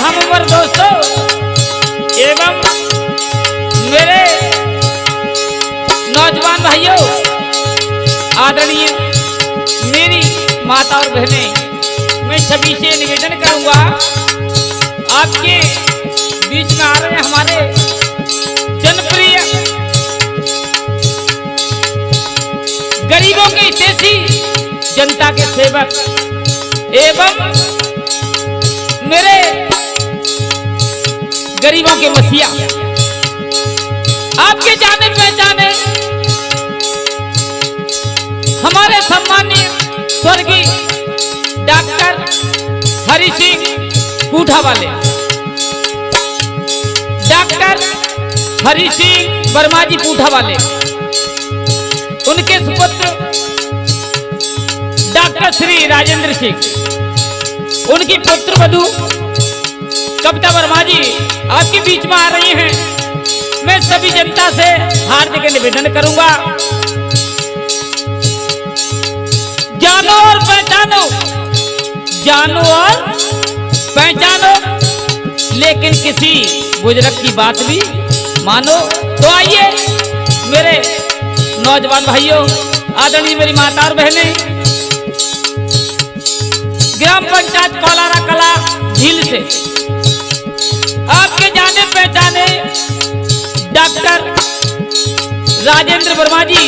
हमवर दोस्तों एवं मेरे नौजवान भाइयों, आदरणीय मेरी माता और बहनें, मैं सभी से निवेदन करूंगा, आपके बीच में आ रहे हमारे जनप्रिय गरीबों के हितैषी, जनता के सेवक एवं मेरे गरीबों के मसीहा, आपके जाने पहचाने हमारे सम्मानीय स्वर्गीय डॉक्टर हरि सिंह पूठा वाले, डॉक्टर हरि सिंह वर्मा जी पूठा वाले, उनके सुपुत्र डॉक्टर श्री राजेंद्र सिंह, उनकी पुत्र वधू कविता वर्मा जी आपके बीच में आ रही हैं। मैं सभी जनता से हार्दिक निवेदन करूंगा, जानो और पहचानो, जानो और पहचानो, लेकिन किसी बुजुर्ग की बात भी मानो। तो आइए मेरे नौजवान भाइयों, आदरणीय मेरी माता और बहनें, ग्राम पंचायत कोलारा कला झील से आपके जाने पहचाने डॉक्टर राजेंद्र वर्मा जी,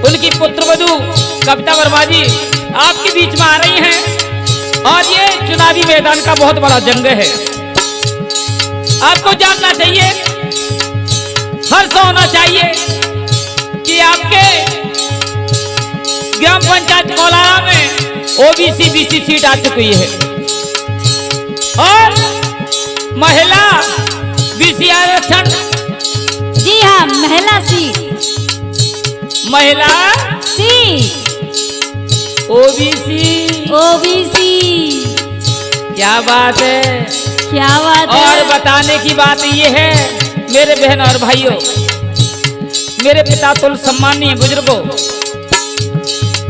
उनकी पुत्रवधू कविता वर्मा जी आपके बीच में आ रही हैं। और ये चुनावी मैदान का बहुत बड़ा जंग है, आपको जानना चाहिए, हर्ष होना चाहिए कि आपके ग्राम पंचायत कोलारा में ओबीसी बीसी सीट आ चुकी है और महिला बीसी आरक्षण, जी हाँ, महिला सीट, महिला सीट, ओबीसी, ओबीसी, क्या बात है, क्या बात है। और बताने की बात ये है मेरे बहन और भाइयों, मेरे पिता तुल सम्मानीय बुजुर्गों,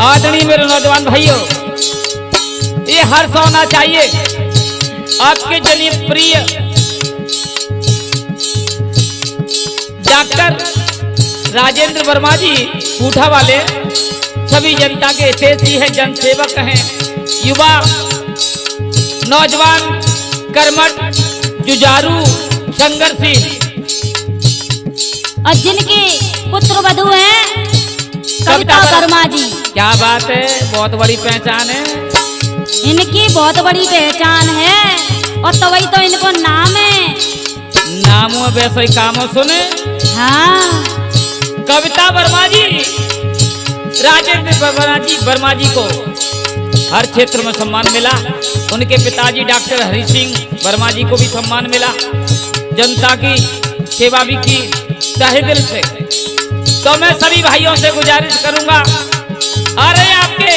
आदरणीय मेरे नौजवान भाइयों, ये हर्ष होना चाहिए आपके जनप्रिय डॉक्टर राजेंद्र वर्मा जी पूठा वाले सभी जनता के हितैषी हैं, जनसेवक हैं, युवा नौजवान कर्मठ जुझारू संघर्षशील, और जिनके पुत्र वधू हैं कविता वर्मा जी। क्या बात है, बहुत बड़ी पहचान है, इनकी बहुत बड़ी पहचान है और तभी तो इनको नाम है, नाम वैसे ही कामों सुने। हाँ, कविता वर्मा जी, राजेंद्र वर्मा जी को हर क्षेत्र में सम्मान मिला, उनके पिताजी डॉक्टर हरि सिंह वर्मा जी को भी सम्मान मिला, जनता की सेवा भी की तहे दिल से। तो मैं सभी भाइयों से गुजारिश करूंगा, आ रहे आपके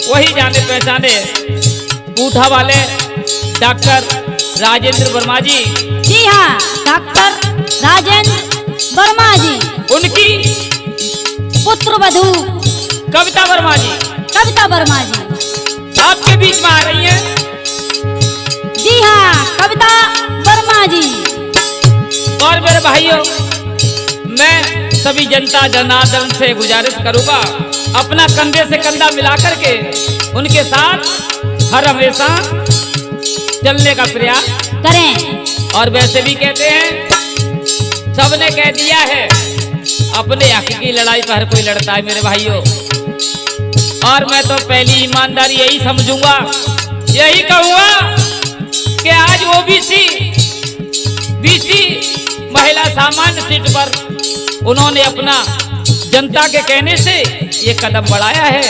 वही जाने पहचाने पूठा वाले डॉक्टर राजेंद्र वर्मा जी, जी हाँ, डॉक्टर राजेंद्र वर्मा जी, उनकी पुत्र वधू कविता वर्मा जी, कविता वर्मा जी आपके बीच में आ रही हैं। जी हाँ, कविता वर्मा जी। और मेरे भाइयों, मैं सभी जनता जनार्दन से गुजारिश करूंगा, अपना कंधे से कंधा मिलाकर के उनके साथ हर हमेशा चलने का प्रयास करें। और वैसे भी कहते हैं, सबने कह दिया है अपने हक की लड़ाई पर हर कोई लड़ता है मेरे भाइयों, और मैं तो पहली ईमानदारी यही समझूंगा, यही कहूंगा कि आज ओबीसी बीसी महिला सामान्य सीट पर उन्होंने अपना जनता के कहने से ये कदम बढ़ाया है।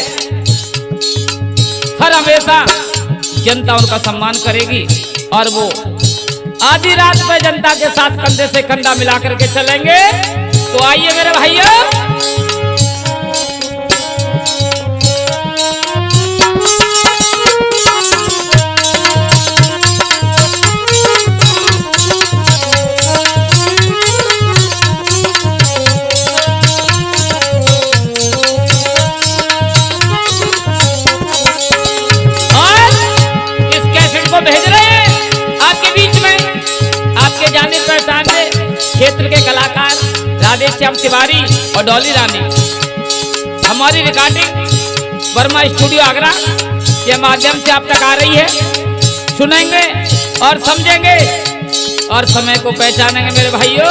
हर हमेशा जनता उनका सम्मान करेगी और वो आधी रात में जनता के साथ कंधे से कंधा मिलाकर के चलेंगे। तो आइए मेरे भाइयों, भेज रहे हैं क्षेत्र के कलाकार राधेश्याम तिवारी और डॉली रानी। हमारी रिकॉर्डिंग वर्मा स्टूडियो आगरा के माध्यम से आप तक आ रही है। सुनेंगे और समझेंगे और समय को पहचानेंगे मेरे भाइयों।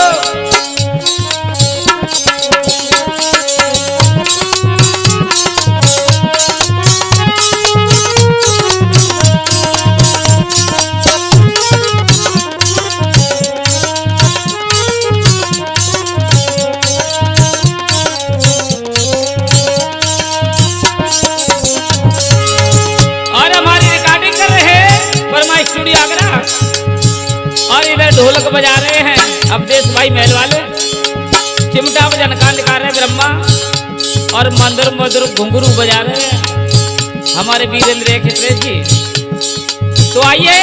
ढोलक बजा रहे हैं अवधेश भाई महल वाले, चिमटा बजन का निकाल रहे ब्रह्मा और मंदिर मधुर घुंघरू बजा रहे हैं हमारे वीरेंद्र खित्रे जी। तो आइए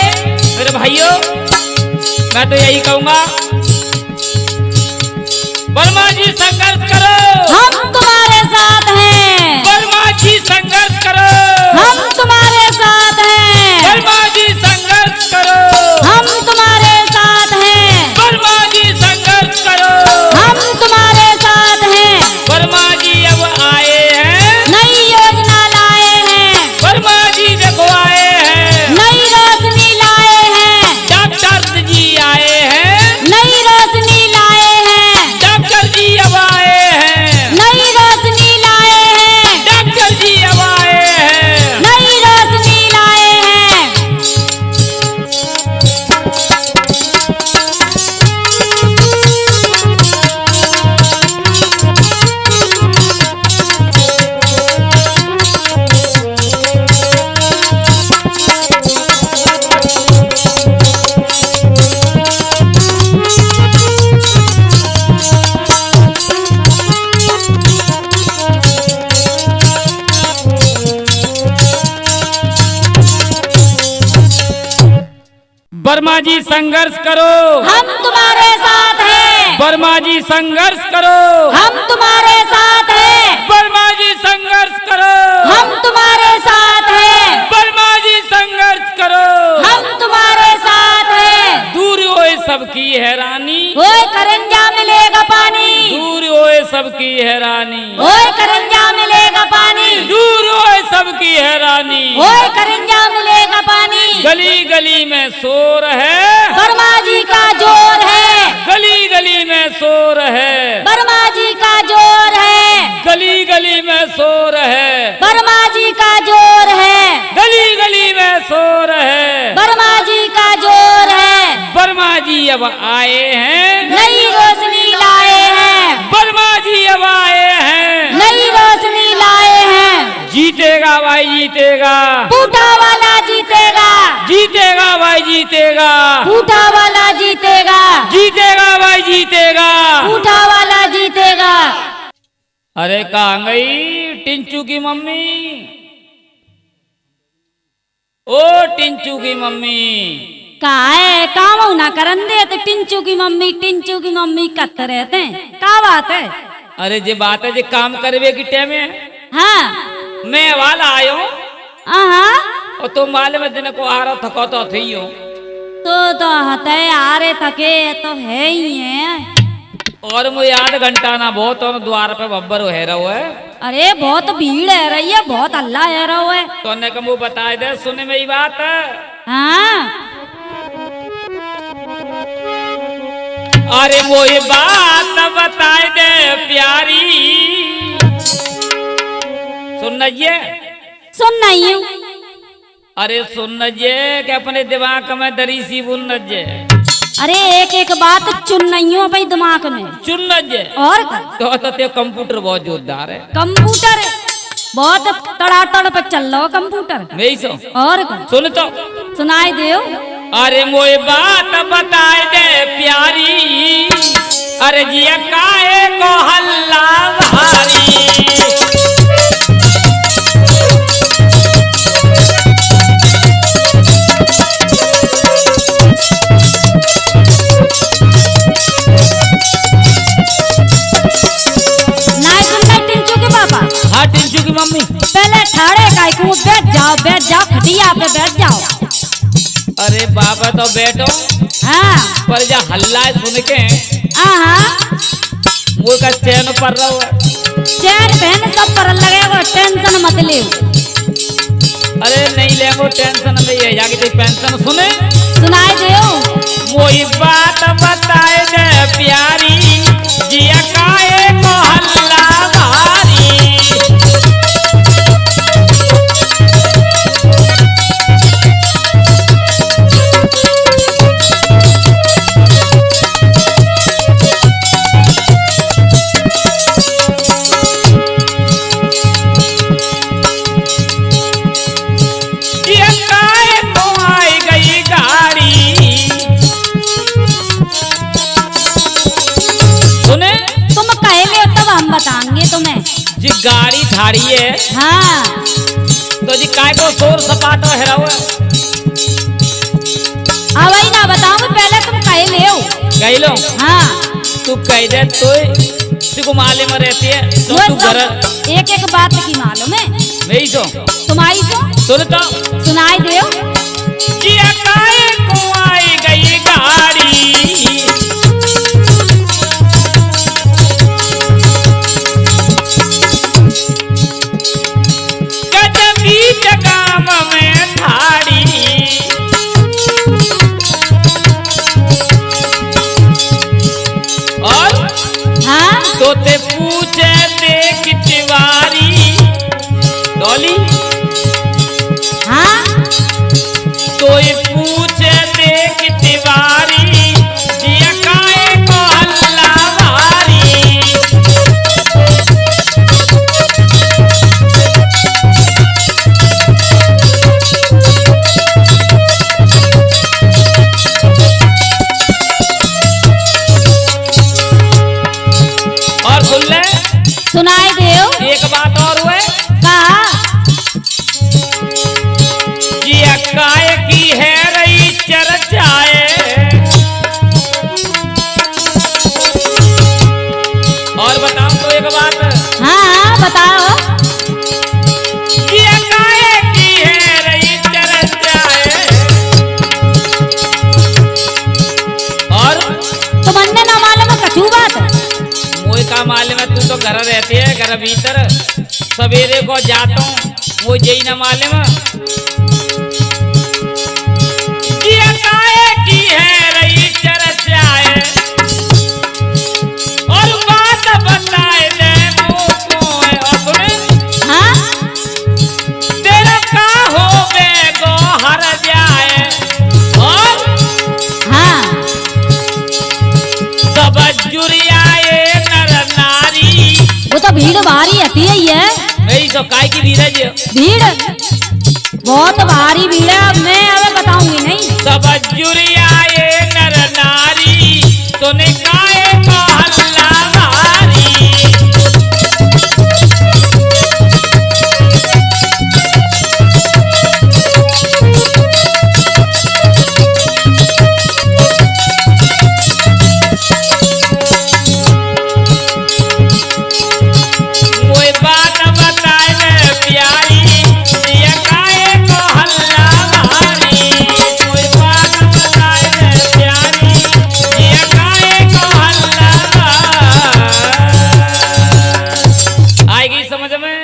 मेरे भाइयों, मैं तो यही कहूंगा, वर्मा जी संघर्ष करो, हम तुम्हारे साथ हैं। वर्मा जी संघर्ष करो, हम तुम्हारे साथ हैं। वर्मा जी संघर्ष करो, हम तुम्हारे साथ हैं। वर्मा जी संघर्ष करो, हम तुम्हारे साथ हैं। वर्मा जी अब आए हैं, नई योजना लाए हैं। वर्मा जी देखो आए हैं, नई रोशनी लाए हैं। डॉक्टर जी आए हैं, नई रोशनी लाए हैं। डॉक्टर जी अब आए हैं, नई रोशनी लाए हैं। डॉक्टर जी अब आए हैं, नई रोशनी लाए हैं। वर्मा जी संघर्ष करो, हम तुम्हारे साथ हैं। वर्मा जी संघर्ष करो, हम तुम्हारे साथ हैं। वर्मा जी संघर्ष करो, हम तुम्हारे साथ हैं। वर्मा जी संघर्ष करो, हम तुम्हारे साथ हैं। दूर होए सबकी हैरानी, ओए करंजा मिलेगा पानी। दूर होए सबकी हैरानी, ओए करंजा मिलेगा पानी। दूर होए सबकी हैरानी, ओए करंजा मिलेगा पानी। गली गली में शोर है, वर्मा जी का जोर है। गली गली में शोर है, वर्मा जी का जोर है। गली गली में शोर है, वर्मा जी का जोर है। गली गली में शोर है, वर्मा जी का जोर है। वर्मा जी अब आए हैं, नई रोशनी लाए हैं। वर्मा जी अब आए हैं, नई रोशनी लाए हैं। जीतेगा भाई जीतेगा, बूढ़ा वाला जीतेगा। जीतेगा भाई जीतेगा, बूढ़ा वाला जीतेगा। जीतेगा भाई जीतेगा। बूढ़ा वाला जीतेगा। अरे कहाँ गई टिंचू की मम्मी, ओ टिंचू की मम्मी। का है काम ना करन दे तो टिंचू की मम्मी कत रहते हैं। का बात है? अरे जे बात है जे काम करवे की टाइम है। हाँ मैं वाला आयो और तुम वाले में दिन को आ रहा थको तो थी हो तो हते आ रहे थके तो है ही है। और मुझे आध घंटा ना बहुत और द्वार पे बब्बर है रहो है। अरे बहुत भीड़ है रही है, बहुत अल्लाह है रहो है। तो ने कमु बता दे सुने में ही बात है। हाँ अरे वो ये बात बता दे प्यारी, सुन सुन नहीं हूँ। अरे सुन कि अपने दिमाग में दरी सी बुन जे। अरे एक एक बात चुन नहीं हूँ भाई दिमाग में चुन जे और तो ते कंप्यूटर बहुत जोरदार है। कंप्यूटर बहुत तड़ातड़ पे चल रहा कंप्यूटर नहीं सो और सुन तो सुनाई दे। अरे मोए बात बताए दे प्यारी, अरे जिया काहे को हल्ला भारी। हाँ टिंचू की मम्मी पहले ठाड़े का बैठ जाओ खटिया पे बैठ जाओ। अरे बाबा तो बैठो हाँ पर जा हल्ला सुन के हाँ मुँह का चैन पर रहो। चैन बहन सब पर लगेगा, टेंशन मत ले। अरे नहीं लेंगो टेंशन में, ये जाके तेरी पेंशन सुने सुनाई दो। मोई बात बताए दे प्यारी जिया काए को हल्ला भारी। बताएंगे तुम्हें जी गाड़ी थाड़ी है। हाँ तो जी काय को शोर सपाटा है रहा वही ना बताऊं, पहले तुम कहे ले हो कह लो। हाँ तू कह दे तो को मालूम रहती है तो तू घर एक एक बात की मालूम है मेरी सो तुम्हारी सो सुन तो सुनाई दे। जी काय को आई गई गाड़ी काम में थाड़ी। और हाँ तो ते पूछे देख तिवारी डॉली। हाँ तो ये पूछे देख तिवारी जिया काए को हल्ला भारी। सुनाई दे। एक बात और हुए कहा जी काय की है रही चर्चाए। और बताओ तो एक बात। हाँ बताओ। जी काय की है रही चर्चाए। और तुमने ना मालूम कछू बात मोई का मालूम है, तू तो घर रहती है घर भीतर सवेरे को जाता हूँ वो यही ना मालूम की है रही चर्चाए। और बात बताए दे हाँ तेरा का हो बे गो हर जाए। और हाँ सब जुरियाए नर नारी। वो तो भीड़ भारी आती है ये नहीं तो काय की भीड़ है जी भीड़ बहुत भारी भीड़ है। मैं अब बताऊंगी नहीं। सब जुरियाए नर नारी सुने काए को हल्ला भारी। कोई बात बताए दे प्यारी जिया काए को हल्ला भारी। कोई बात बताए दे प्यारी जिया काए को हल्ला भारी। आएगी समझ में।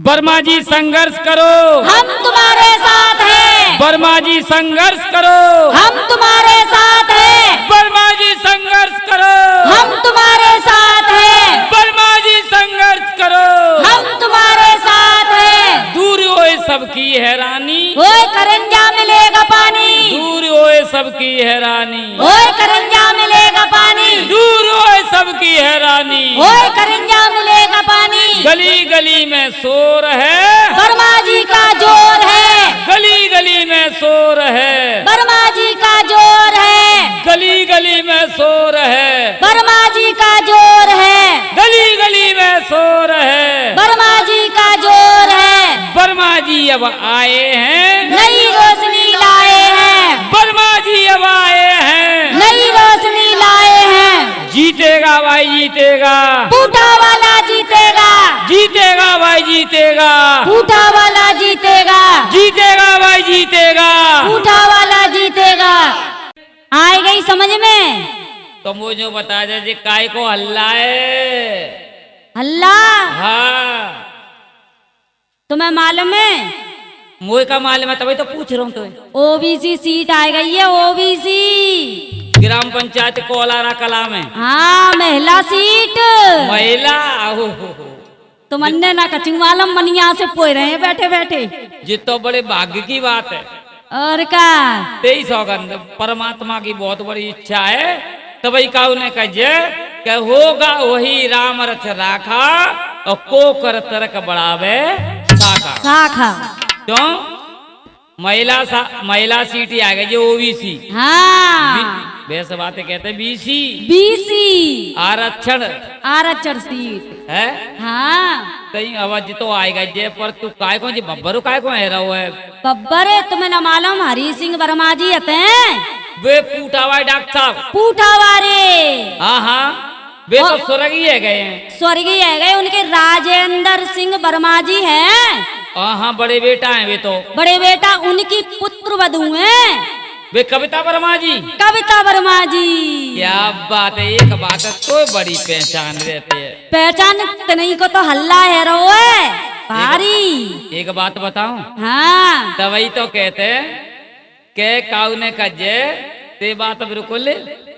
वर्मा जी संघर्ष करो हम तुम्हारे साथ हैं। वर्मा जी संघर्ष करो हम तुम्हारे साथ हैं। वर्मा जी संघर्ष करो हम तुम्हारे साथ हैं। वर्मा जी संघर्ष करो हम तुम्हारे साथ हैं। दूर होए सबकी हैरानी। ओए करंजा मिलेगा पानी। दूर होए सबकी हैरानी। ओए करंजा मिलेगा पानी। दूर होए सबकी हैरानी। ओए करंजा मिलेगा पानी। गली गली में शोर है वर्मा जी का जोर है। गली गली में शोर है। वर्मा जी का जोर है। गली गली में शोर है। वर्मा जी का जोर है। गली गली में शोर है। वर्मा जी का जोर है। वर्मा जी अब आए हैं नई रोशनी लाए हैं। वर्मा जी अब आए हैं नई रोशनी लाए हैं। जीतेगा भाई जीतेगा। बूढ़ा वाला जीतेगा। जीतेगा भाई जीतेगा। बूढ़ा वाला जीतेगा। जीतेगा भाई जीतेगा। बूढ़ा वाला जीतेगा। आए गई समझ में? तो मुझे बता दे जी काय को हल्ला है। अल्लाह हाँ तुम्हें मालूम है? मुझे का मालूम है, तभी तो पूछ रहा हूँ तो। ओबीसी सीट आ गई है, ओबीसी ग्राम पंचायत कोलारा कला में। हाँ महिला सीट। महिला तुमने ना कछु मालूम, मनिया से पोए रहे हैं बैठे बैठे। ये तो बड़े भाग्य की बात है। और का 23 सौगंध परमात्मा की बहुत बड़ी इच्छा है। तभी काऊ ने कहे कि होगा वही राम रच राखा और को कर तरक बढ़ावे शाखा। शाखा क्यों? महिला सीट आ गई जो ओबीसी। हाँ वैसे बातें कहते हैं बीसी बीसी आरक्षण। आरक्षण सीट है हाँ। कहीं आवाज तो आएगा जे, पर तू काय को जी बब्बरू काय को है रहो है। बब्बर है तुम्हें न मालूम, हरी सिंह वर्मा जी आते हैं वे पूठा हुआ डॉक्टर साहब। पूठा वारे हाँ हाँ वे तो स्वर्गीय है गए हैं। स्वर्गीय है गए, उनके राजेंद्र सिंह वर्मा जी हैं। हाँ बड़े बेटा हैं वे तो। बड़े बेटा उनकी पुत्र वधू हैं वे कविता वर्मा जी। कविता वर्मा जी। क्या बात है, एक बात है तो बड़ी पहचान रहती है। पहचान नहीं को तो हल्ला है रो है भारी। एक बात बताऊं? हाँ तभी तो कहते हैं के काऊ ने कहे ते बात बिल्कुल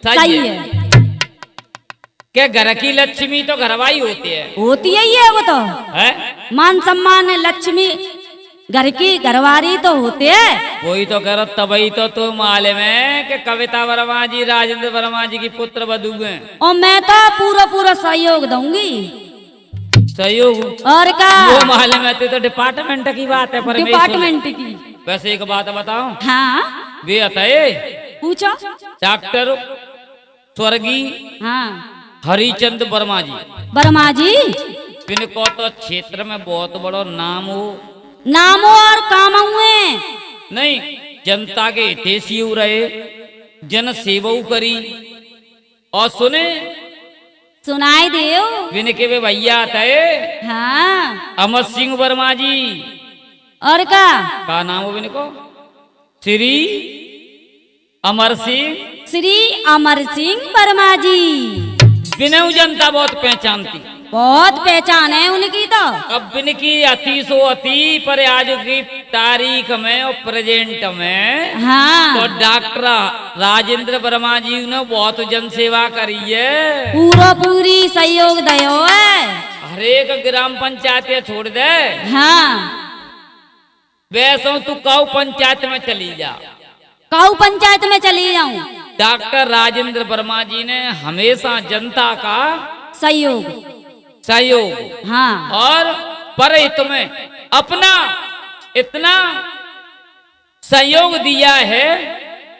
सही है। के घर की लक्ष्मी तो घरवाई होती है। होती है ये वो तो है? मान सम्मान लक्ष्मी घर की घरवारी तो होते है। वही तो करो, तभी तो तुम मालूम है कि कविता वर्मा जी राजेंद्र वर्मा जी की पुत्र वधू हैं। और मैं तो पूरा सहयोग दूंगी। सहयोग? और का वो मालूम है तो डिपार्टमेंट की बात है। पर डिपार्टमेंट की। वैसे एक बात बताऊं? हाँ वे अतः पूछो। डॉक्टर स्वर्गीय हाँ हरिचंद वर्मा जी। वर्मा जी इनको तो क्षेत्र में बहुत बड़ा नाम हो। नामो और काम हुए नहीं, जनता के हितैषी रहे, जन सेवा करी। और सुने सुनाई देव इनके वे भैया थे हाँ अमर सिंह वर्मा जी। और का नाम हो इनको? श्री अमर सिंह। श्री अमर सिंह वर्मा जी। बिनऊ जनता बहुत पहचानती, बहुत पहचान है उनकी तो। अब इनकी अति सो अति पर आज की तारीख में और प्रेजेंट में हाँ तो डॉक्टर राजेंद्र वर्मा जी ने बहुत जन सेवा करी है। पूरी सहयोग दयो है। हर एक ग्राम पंचायत छोड़ दे। हाँ वैसे तू काऊ पंचायत में चली जा। काऊ पंचायत में चली जाऊं। डॉक्टर राजेंद्र वर्मा जी ने हमेशा जनता का सहयोग हाँ और परहित में अपना इतना सहयोग दिया है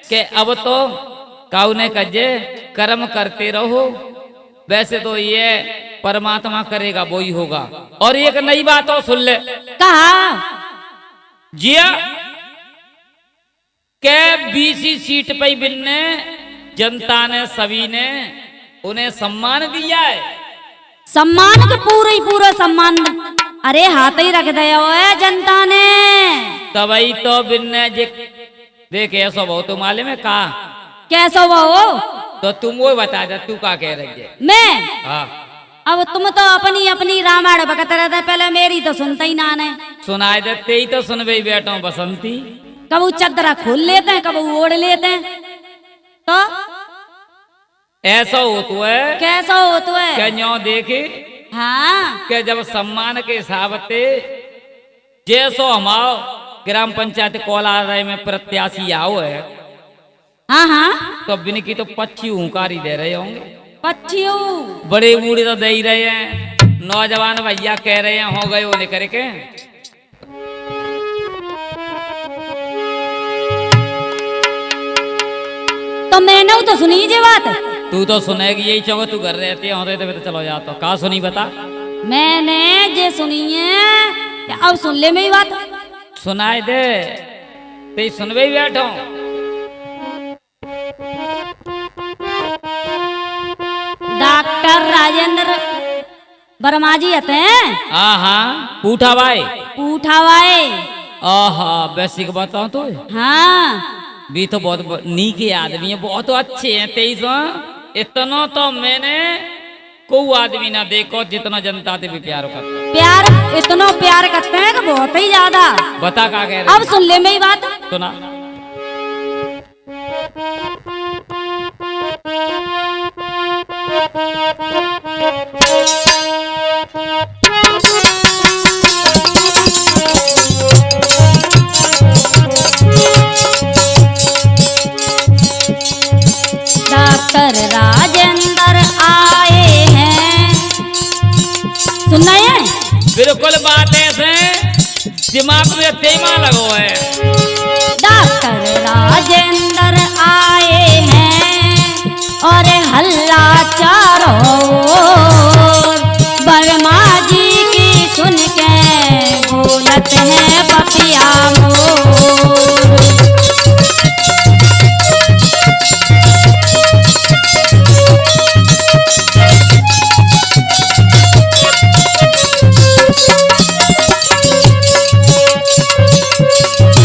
कि अब तो काऊ ने कहे कर्म करते रहो। वैसे तो ये परमात्मा करेगा वो ही होगा। और एक नई बात और सुन ले। कहा जिया के बीसी सीट पे बिन्ने जनता ने सभी ने उन्हें सम्मान दिया है। सम्मान के पूरा सम्मान अरे हाथ ही रख दिया है जनता ने। तभी तो बिन्ने देख ऐसा बहुत मालूम है का कैसा वो तो तुम वो बता दे, तू का कह रही है? मैं हाँ अब तुम तो अपनी रामायण बकत रहते, पहले मेरी तो सुनता ही ना है। सुनाई देते ही तो सुनबे बैठो बसंती। कब चदरा खोल लेते हैं, कब ओढ़ लेते हैं। तो ऐसा हो तो है। कैसा हो तो है? क्या न्यो देखे हाँ क्या जब सम्मान के हिसाब से जैसो हमारो ग्राम पंचायत कोलारा में प्रत्याशी आओ है। हाँ हाँ तो बिन की तो पक्षी हुंकारी दे रहे होंगे। पक्षियों बड़े बूढ़े तो दे ही रहे हैं, नौजवान भैया कह रहे हैं हो गए वो नहीं करे के। तो मैंने तो सुनी जी बात। तू तो सुनेगी यही चौको, तू घर रहती है होते तो चलो जा। तो कहा सुनी बता? मैंने जे सुनी है, अब सुन ले मेरी बात। सुनाई दे ते सुनबे ही बैठो। डॉक्टर राजेंद्र वर्मा जी आते हैं। हाँ हाँ पूठा भाई। पूठा भाई आहा बेसिक बताओ तो। हाँ भी तो बहुत नीके आदमी है, बहुत अच्छे हैं। 23 इतना तो मैंने कोई आदमी ना देखो जितना जनता से भी प्यार करता। प्यार इतना प्यार करते हैं कि बहुत ही ज्यादा। बता क्या कह रहे? अब सुन ले मेरी बात। सुना। डॉक्टर राजेंद्र आए हैं, सुनना है? बिल्कुल बात ऐसे दिमाग में तेमा लगो है। डॉक्टर राजेंद्र आए हैं और हल्ला चारों ओर, वर्मा जी की सुन के बोलत है पपिया मोर।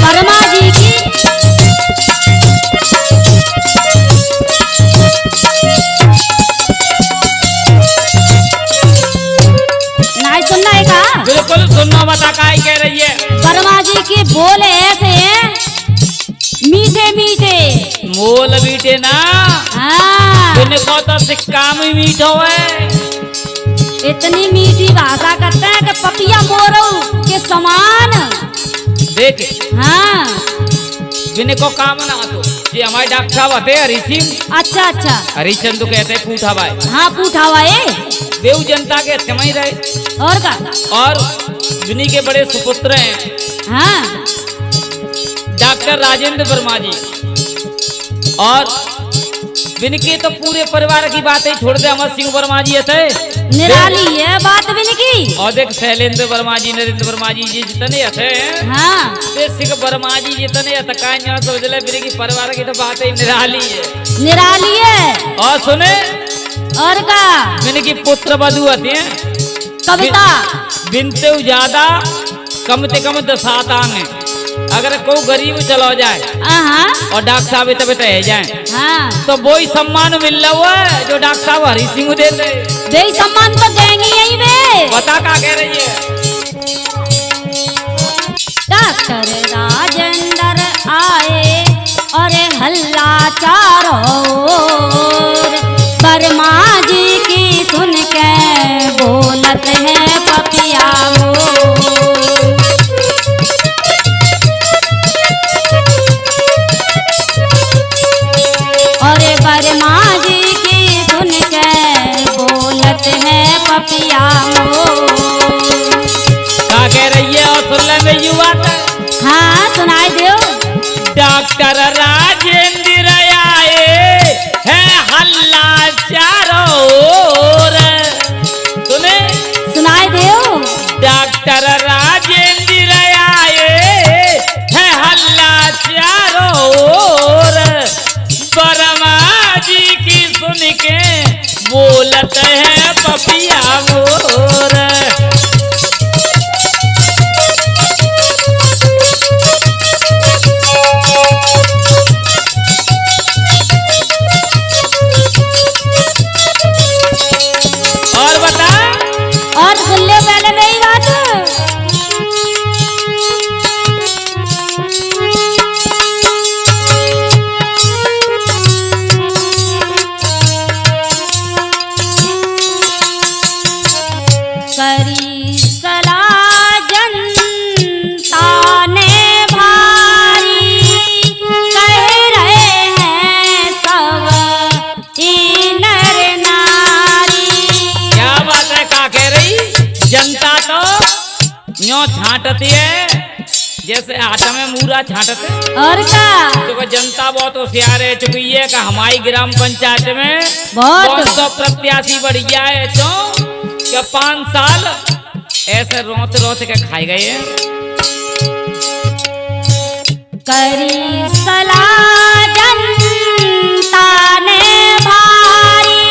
वर्मा जी की नहीं सुनना है का? बिल्कुल सुनना। बता काय कह रही है? वर्मा जी के बोले ऐसे हैं, मीठे मीठे। मोल बीटे ना, हाँ, इनको तो सिक्का में मीठो है। इतनी मीठी भाषा करते हैं कि पपिया मोरू के समान। देख हाँ, बिन को काम ना तो ये हमारे डॉक्टर साहब आते हरी सिंह। अच्छा अच्छा। हरिचंद तो कहते हैं पूठा भाई। हाँ, पूठा हुआ है। देव जनता के अच्छे में ही रहे। और का? और बिन्नी के बड़े सुपुत्र हैं हाँ, डॉक्टर राजेंद्र वर्मा जी। और बिन के तो पूरे परिवार की बात ही छोड़ दे, अमर सिंह वर्मा जी थे निराली है बात बिन की। और देख शैलेंद्र वर्मा जी, नरेंद्र वर्मा जी जितने थे, हाँ, सिंह वर्मा जी जितने समझ ले बिन की परिवार की तो बात ही निराली है। निराली है। और सुने और का? बिन की पुत्र वधु आते हैं कविता बिनते ज्यादा कम से कम 10 आंग। अगर कोई गरीब चलो जाए और डॉक्टर साहब तब रह जाए, हाँ, तो वो ही सम्मान मिल रहा है जो डॉक्टर साहब हरी सिंह देते। वे सम्मान तो देंगे यही वे। बता क्या कह रही है? डॉक्टर राजेंद्र आए और हल्ला चारों ओर, वर्मा जी की सुन के बोलत है पपिया मोर। और वर्मा जी की सुन के बोलत है पपिया मोर। क्या कह रही है? और सुन ले मेरी बात। हाँ, सुनाई दो। डॉक्टर राजेंद्र आए है हल्ला चारों ओर। सुने? सुनाई दो। डॉक्टर राजेंद्र आए है हल्ला चारों ओर, वर्मा जी की सुन के बोलत है पपिया मोर। और बता। और सुन ले पहले मेरी बात। करी सलाह जनता ने भारी, कह रहे हैं सब ई नर नारी। क्या बात है? क्या कह रही? जनता तो यूं छांटती है जैसे आटा में मूरा छांटते। और का? तो जनता बहुत होशियार है। चुकी है कि हमारी ग्राम पंचायत में बहुत। 200 प्रत्याशी बढ़िया है क्यों क्या 5 साल ऐसे रोते रोते के खाए गए हैं। करी सलाह जनता ने भारी,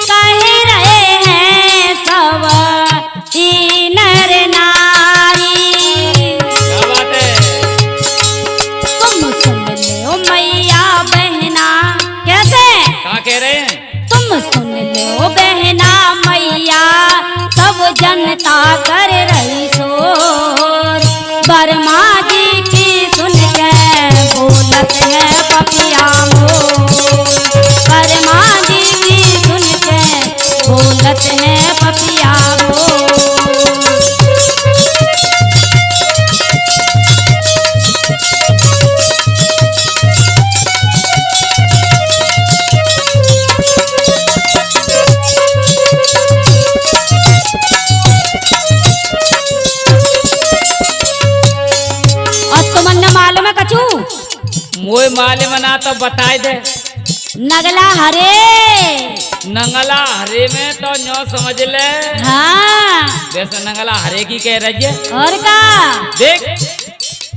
कह रहे हैं सब ई नर नारी। क्या बात है? तुम सुन लो कह रहे हैं? तुम सुन लो बहना मैया, सब जनता कर रही शोर। वर्मा जी की सुन के बोलत है पपिया मोर। वर्मा जी की सुन के बोलत है पपिया मोर। मोए माले मना तो बताए दे। नगला हरे, नंगला हरे में तो न्यो समझ ले। हाँ वैसे नंगला हरे की कह रही है। और का देख,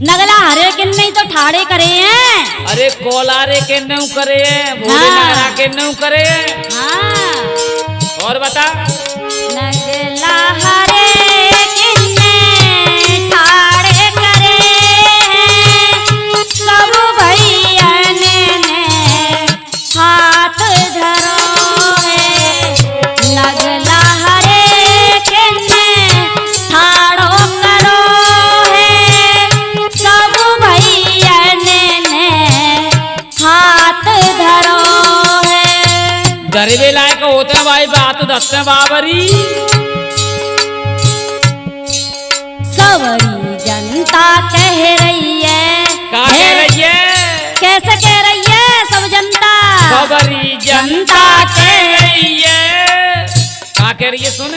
नगला हरे के नहीं तो ठाड़े करे हैं। अरे कोलारे के नौ करे हैं, भोले हाँ। नगरा के नौ करे हैं। हाँ और बता, नगला हरे किन्ने ठाड़े करे हैं, सब भैयन ने हाथ धरो है। नगला हरे किन्ने ठाड़ो करो है, सब भैयन ने हाथ धरो है। गरीबे लायक होते हैं भाई, बात दसते हैं बाबरी। सवरी जनता कह रही है। क्या कह रही है? कैसे कह रही है सब जनता? सवरी जनता कह रही है। क्या कह रही है सुन?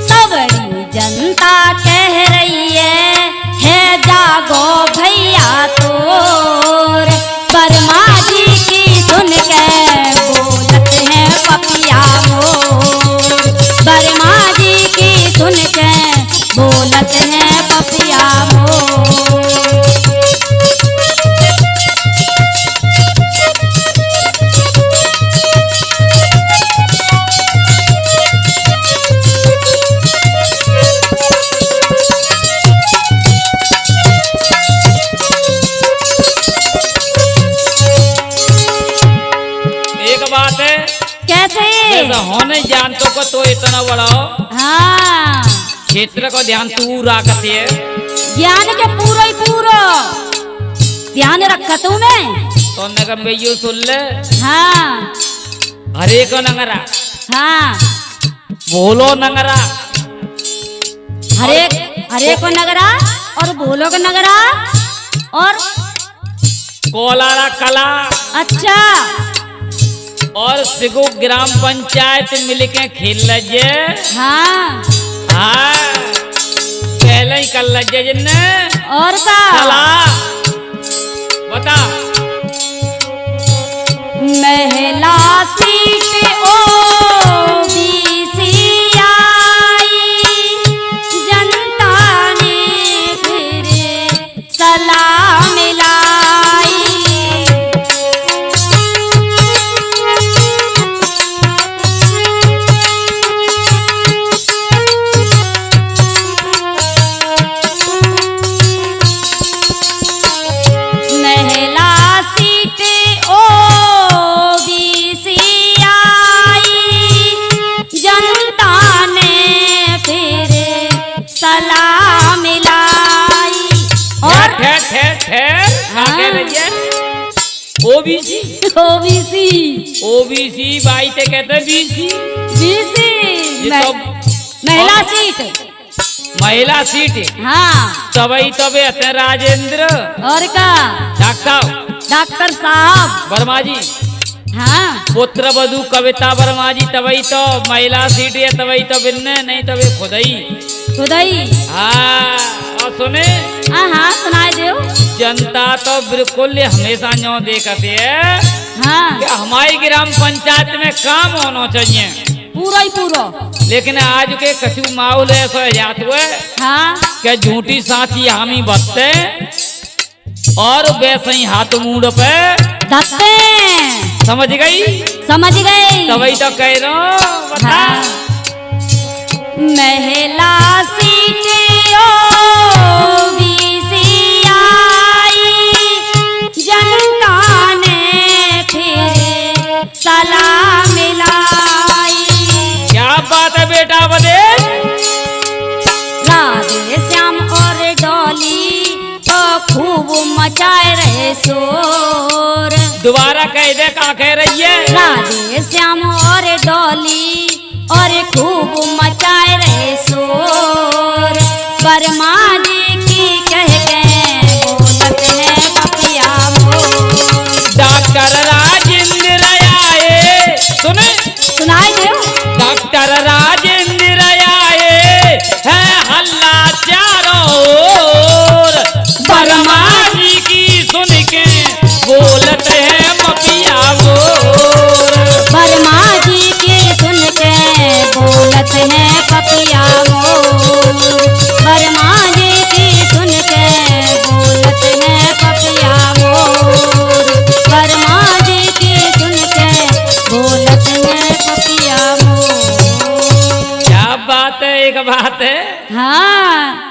सवरी जनता कह रही है जागो भैया तोर। वर्मा जी की सुन के बोलत है पपिया मोर। वर्मा जी की सुन के बोलत है पपिया मोर। एक बात है, कैसे? जैसा होने जानतो को तो इतना बड़ा हाँ क्षेत्र को ध्यान तू रखती है। ज्ञान के पूरा ही पूरा ध्यान रखा तू मैं। तो नगम भैया सुन ले, हाँ हरे को नंगरा, हाँ बोलो नंगरा, हरे हरे को नगरा और बोलो को नगरा और कोलारा कला अच्छा और सिगु ग्राम पंचायत मिलके खेल लजे। हाँ हाँ पहले ही कर लजे जिन्ने। और का चला बता। महिला सीट OBC आई, जनता ने फिर सलाह मिलाई। महिला सीट OBC आई, जनता ने फिर सलाह मिलाई। और ठहर ठहर ठहर आगे रहिए। ओबीसी OBC ओबीसी बाई ते कहते हैं बीसी। BC ये तो महिला सीट। महिला सीट हाँ तबई तबे अते राजेंद्र और का डॉक्टर साहब वर्मा जी, हाँ पुत्र वधु कविता वर्मा जी, तबई तो महिला सीट है, तबई तो बिन्ने नहीं तबे खुदई खुदाई। हाँ। और सुने, हाँ हाँ सुनाई दो। जनता तो बिल्कुल हमेशा न्यो देखते है हाँ कि हमारी ग्राम पंचायत में काम होना चाहिए, पूरा ही पूरा। लेकिन आज के कछु माहौल ऐसा जात हुए हाँ कि झूठी साची हामी बत्ते और वैसे ही हाथ मूड पे धत्ते। समझ गई? समझ गई। तभी तो कह रहा हूं, बता। हाँ। महिला सीट OBC आई, जनता ने फिर खूब मचाए रहे शोर। दोबारा कह दे, का कह रही है? राधे श्याम और डोली और खूब मचाए रहे शोर। वर्मा जी की कह के बोलत है पपिया मोर। डॉक्टर राजेंद्र आए, सुने सुनाई दे। डॉक्टर राजेंद्र आए है हल्ला चारों ओर। वर्मा जी की सुन के बोलत है पपिया मोर। वर्मा जी की सुन के बोलत है पपिया मोर। वर्मा जी की सुन के बोलत है पपिया मोर। वर्मा जी की सुन के बोलत है पपिया मोर। क्या बात है, एक बात है। हाँ,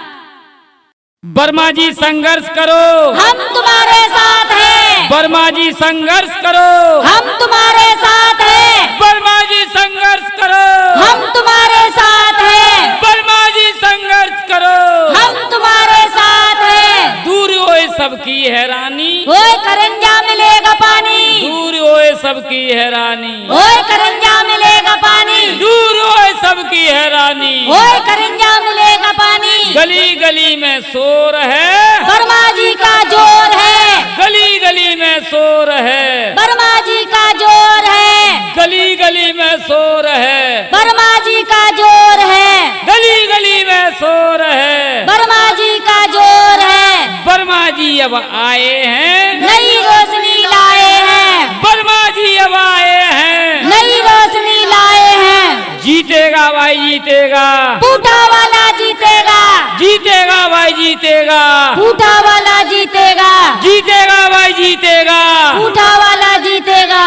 वर्मा जी संघर्ष करो, हम तुम्हारे साथ हैं। वर्मा जी संघर्ष करो, हम तुम्हारे साथ हैं। वर्मा जी संघर्ष करो, हम तुम्हारे साथ हैं। वर्मा जी संघर्ष करो। हम तुम्हारे साथ हैं। दूर होए सबकी हैरानी, ओए करंजा मिलेगा पानी। दूर होए सबकी हैरानी, ओए करंजा मिलेगा पानी। दूर होए सबकी हैरानी। ओए करंजा मिलेगा पानी। गली गली में शोर है, वर्मा जी का जोर है। गली गली में शोर है, वर्मा जी का जोर है। गली गली में शोर है, वर्मा जी का जोर है। गली गली में शोर है। वर्मा जी का जोर है। वर्मा जी अब आए हैं, नई रोशनी लाए हैं। वर्मा जी अब आए हैं, नई रोशनी लाए हैं। जीतेगा भाई जीतेगा, बूढ़ा वाला जीतेगा। जीतेगा भाई जीतेगा, बूढ़ा वाला जीतेगा। जीतेगा भाई जीतेगा। बूढ़ा वाला जीतेगा।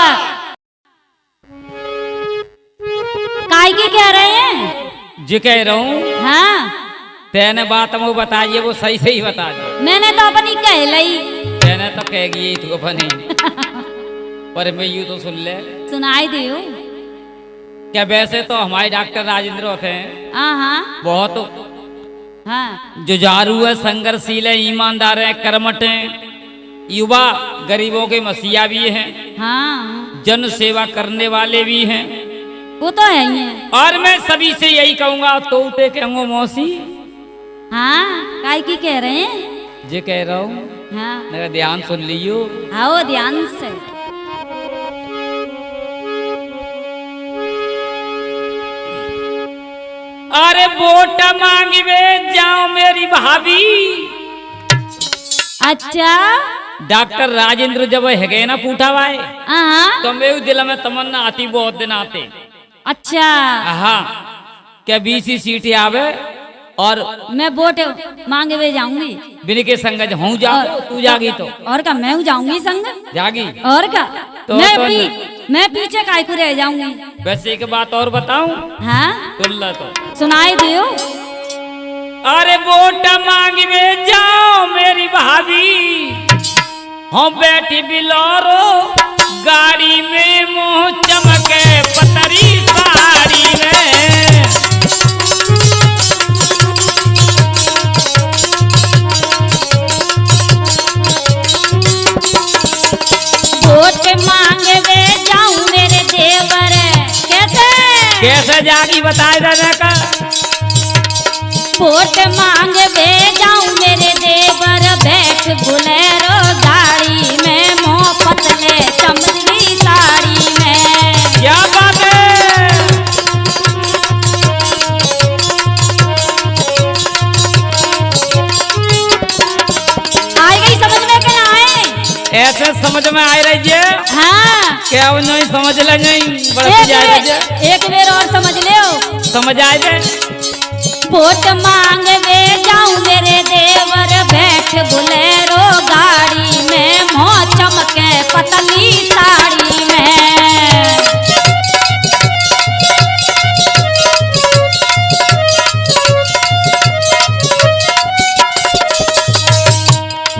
काय की कह रहे हैं? जी कह रहा हूँ, हाँ, तेने बात वो बताइए, वो सही सही बता दो। मैंने तो अपनी कह ली। तेने तो कहेगी तू अपनी, पर मैं यूँ तो सुन ले। सुनाई दियो। क्या वैसे तो हमारे डॉक्टर राजेंद्र होते हैं, हाँ बहुत हाँ जुझारू है, संघर्षशील है, ईमानदार है, कर्मठ हैं, युवा गरीबों के मसीहा भी हैं, हाँ, जन सेवा करने वाले भी हैं। वो तो है ही है। और मैं सभी से यही कहूंगा, तो उते कहूंगा मौसी। हाँ, काय की कह रहे हैं? जे कह रहा हूँ, हाँ, मेरा ध्यान सुन लियो। आओ ध्यान से। अरे वोट मांगवे जाओ मेरी भाभी। अच्छा, डॉक्टर राजेंद्र जब है ना पूठा भाई, हाँ, तो मेरे दिल में तमन्ना आती, बहुत दिन आते। अच्छा, हाँ, क्या 20 सीटें आवे और मैं वोट मांगे हुए जाऊंगी। बिन के संग हूँ जाओ, तू जागी तो और का मैं जाऊंगी संग। जागी और का तो मैं पीछे काय को रह जाऊंगी। वैसे एक बात और बताऊं, हाँ, तुल्ला तो सुनाई दियो। अरे वोट मांगवे जाओ मेरी भाभी, हम बैठी बिलोरो गाड़ी में, मुंह चमके पतरी साड़ी में। वोट मांगवे जाऊं मेरे देवर। कैसे कैसे जागी बताए दादा का। वोट मांगवे जाऊं मेरे देवर, बैठ बुलेरो गाड़ी में, मोह पतले चमड़ी साड़ी में। क्या बात है। आई गई समझ में कि ना आए? ऐसे समझ में आ रही है। हाँ, क्या वो नहीं समझ ले, नहीं बड़ा एक बेर और समझ ले। समझ आ जाए। वोट मांगवे जाऊं मेरे देवर, बैठ बुलेरो गाड़ी में, मोह चमके पतली साड़ी में।